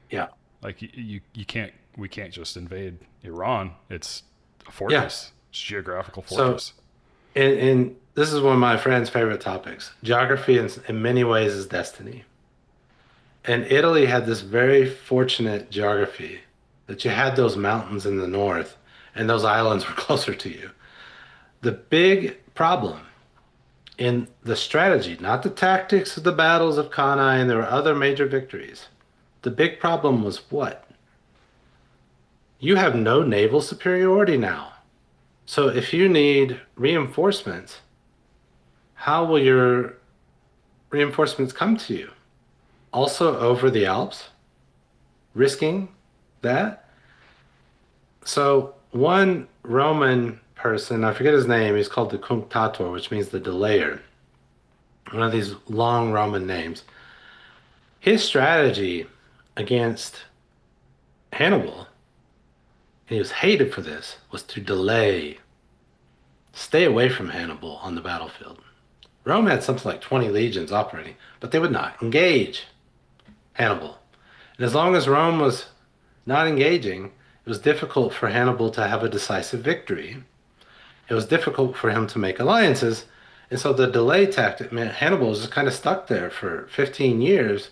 Speaker 3: Yeah.
Speaker 1: Like you can't, we can't just invade Iran. It's a fortress. Yeah. It's a geographical fortress.
Speaker 3: So, and this is one of my friend's favorite topics. Geography in many ways is destiny. And Italy had this very fortunate geography that you had those mountains in the north and those islands were closer to you. The big problem in the strategy, not the tactics of the battles of Cannae, and there were other major victories. The big problem was what? You have no naval superiority now. So if you need reinforcements, how will your reinforcements come to you? Also over the Alps, risking that? So one Roman person, I forget his name, he's called the Cunctator, which means the delayer. One of these long Roman names. His strategy against Hannibal, and he was hated for this, was to delay, stay away from Hannibal on the battlefield. Rome had something like 20 legions operating, but they would not engage Hannibal. And as long as Rome was not engaging, It was difficult for Hannibal to have a decisive victory. It was difficult for him to make alliances. And so the delay tactic meant Hannibal was just kind of stuck there for 15 years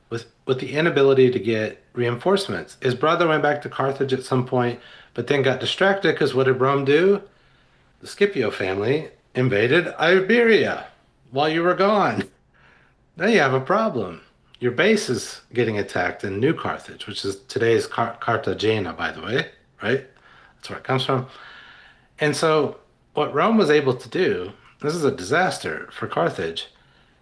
Speaker 3: with the inability to get reinforcements. His brother went back to Carthage at some point, but then got distracted because what did Rome do? The Scipio family invaded Iberia while you were gone. Now you have a problem. Your base is getting attacked in New Carthage, which is today's Cartagena, by the way, right? That's where it comes from. And so what Rome was able to do, this is a disaster for Carthage,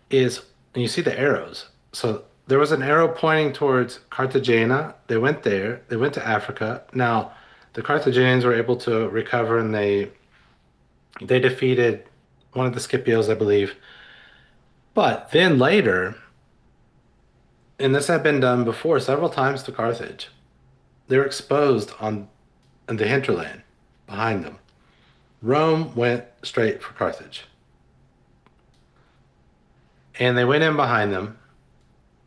Speaker 3: is, and you see the arrows. So there was an arrow pointing towards Cartagena. They went there. They went to Africa. Now, the Carthaginians were able to recover, and they defeated one of the Scipios, I believe. But then later, and this had been done before several times to Carthage, they were exposed in the hinterland behind them. Rome went straight for Carthage. And they went in behind them.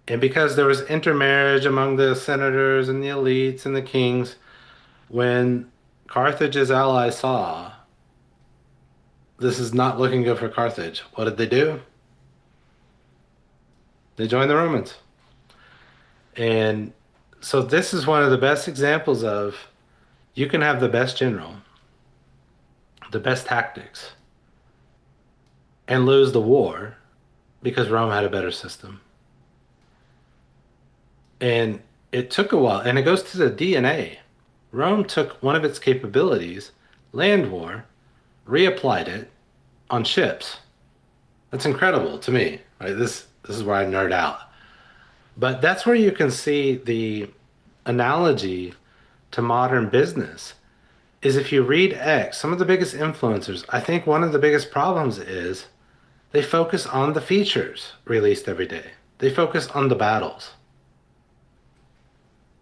Speaker 3: And because there was intermarriage among the senators and the elites and the kings, when Carthage's allies saw this is not looking good for Carthage, what did they do? They joined the Romans. And so this is one of the best examples of you can have the best general, the best tactics, and lose the war because Rome had a better system. And it took a while, and it goes to the DNA. Rome took one of its capabilities, land war, reapplied it on ships. That's incredible to me, right? This is where I nerd out. But that's where you can see the analogy to modern business is if you read X, some of the biggest influencers, I think one of the biggest problems is they focus on the features released every day. They focus on the battles.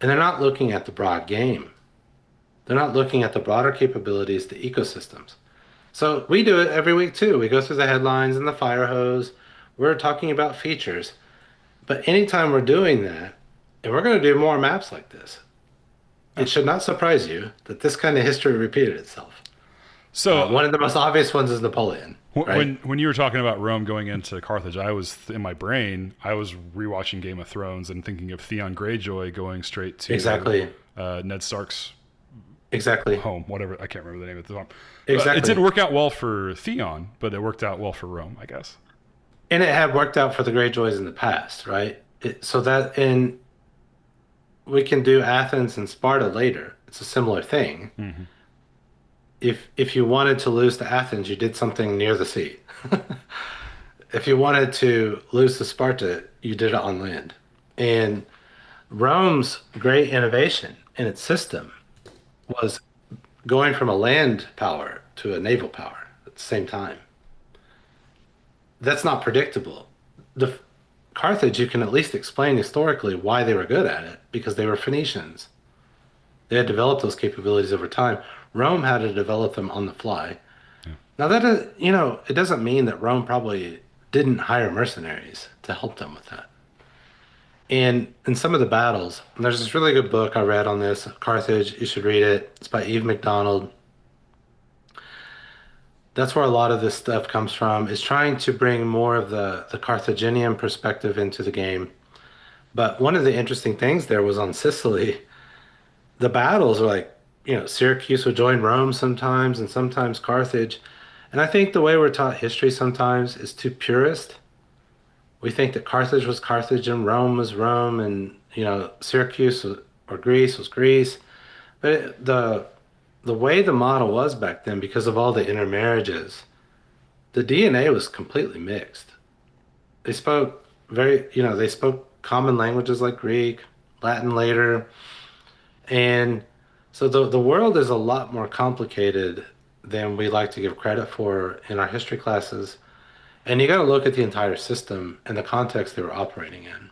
Speaker 3: And they're not looking at the broad game. They're not looking at the broader capabilities, the ecosystems. So we do it every week too. We go through the headlines and the Firehose. We're talking about features. But anytime we're doing that, and we're going to do more maps like this, it should not surprise you that this kind of history repeated itself.
Speaker 1: So
Speaker 3: one of the most obvious ones is Napoleon. Right?
Speaker 1: When you were talking about Rome going into Carthage, I was in my brain, I was rewatching Game of Thrones and thinking of Theon Greyjoy going straight to Ned Stark's home, whatever. I can't remember the name at the time. It didn't work out well for Theon, but it worked out well for Rome, I guess.
Speaker 3: And it had worked out for the Greyjoys in the past, right? We can do Athens and Sparta later. It's a similar thing. Mm-hmm. If you wanted to lose to Athens, you did something near the sea. If you wanted to lose to Sparta, you did it on land. And Rome's great innovation in its system was going from a land power to a naval power at the same time. That's not predictable. Carthage, you can at least explain historically why they were good at it, because they were Phoenicians. They had developed those capabilities over time. Rome had to develop them on the fly. Yeah. Now that is, it doesn't mean that Rome probably didn't hire mercenaries to help them with that. And in some of the battles, and there's this really good book I read on this, Carthage, you should read it. It's by Eve McDonald. That's where a lot of this stuff comes from, is trying to bring more of the Carthaginian perspective into the game. But one of the interesting things there was on Sicily, the battles are like, Syracuse would join Rome sometimes and sometimes Carthage. And I think the way we're taught history sometimes is too purist. We think that Carthage was Carthage and Rome was Rome, and, Syracuse or Greece was Greece. But the way the model was back then, because of all the intermarriages, the DNA was completely mixed. They spoke they spoke common languages like Greek, Latin later. And so the world is a lot more complicated than we like to give credit for in our history classes. And you got to look at the entire system and the context they were operating in.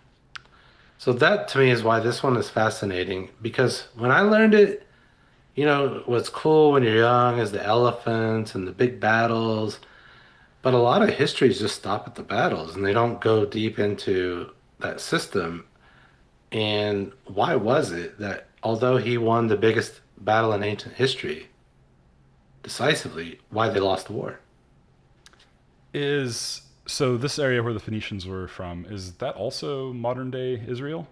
Speaker 3: So that to me is why this one is fascinating, because when I learned it, what's cool when you're young is the elephants and the big battles. But a lot of histories just stop at the battles and they don't go deep into that system. And why was it that although he won the biggest battle in ancient history decisively, why they lost the war.
Speaker 1: So this area where the Phoenicians were from, is that also modern day Israel?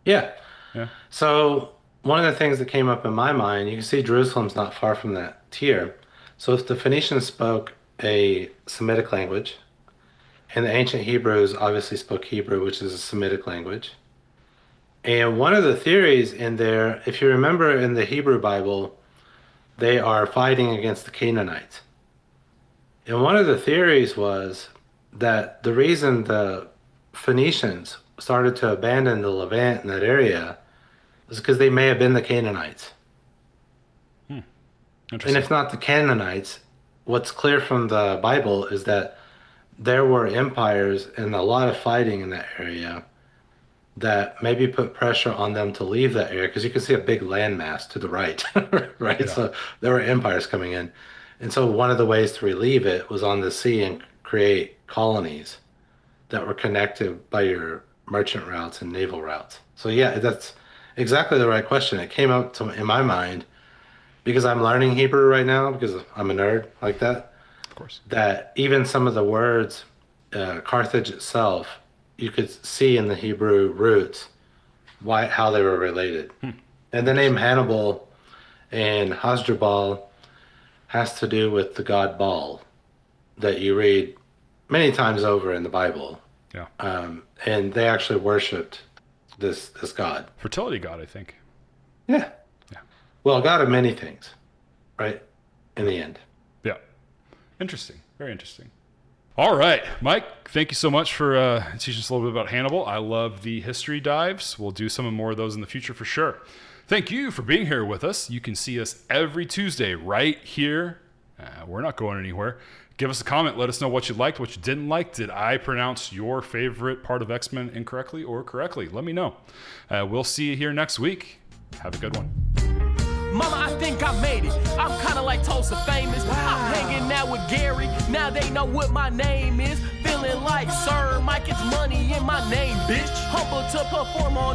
Speaker 3: Yeah.
Speaker 1: Yeah.
Speaker 3: So one of the things that came up in my mind, you can see Jerusalem's not far from that tier. So if the Phoenicians spoke a Semitic language, and the ancient Hebrews obviously spoke Hebrew, which is a Semitic language. And one of the theories in there, if you remember in the Hebrew Bible, they are fighting against the Canaanites. And one of the theories was that the reason the Phoenicians started to abandon the Levant in that area was because they may have been the Canaanites. And if not the Canaanites, what's clear from the Bible is that there were empires and a lot of fighting in that area that maybe put pressure on them to leave that area, because you can see a big landmass to the right, right? Yeah. So there were empires coming in. And so one of the ways to relieve it was on the sea and create colonies that were connected by your merchant routes and naval routes. So yeah, that's exactly the right question. It came up in my mind because I'm learning Hebrew right now, because I'm a nerd like that.
Speaker 1: Of course. That
Speaker 3: even some of the words, Carthage itself, you could see in the Hebrew roots how they were related. And the name Hannibal and Hasdrubal has to do with the god Baal that you read many times over in the Bible.
Speaker 1: Yeah.
Speaker 3: And they actually worshipped this god.
Speaker 1: Fertility god, I think.
Speaker 3: Yeah.
Speaker 1: Yeah.
Speaker 3: Well, god of many things, right? In the end.
Speaker 1: Yeah. Interesting. Very interesting. All right, Mike, thank you so much for teaching us a little bit about Hannibal. I love the history dives. We'll do some more of those in the future for sure. Thank you for being here with us. You can see us every Tuesday right here. We're not going anywhere. Give us a comment. Let us know what you liked, what you didn't like. Did I pronounce your favorite part of X-Men incorrectly or correctly? Let me know. We'll see you here next week. Have a good one.
Speaker 4: Mama, I think I made it. I'm kind of like Tulsa famous. Wow. I'm hanging out with Gary. Now they know what my name is. Feeling like Sir Mike, it's money in my name, bitch. Humble to perform on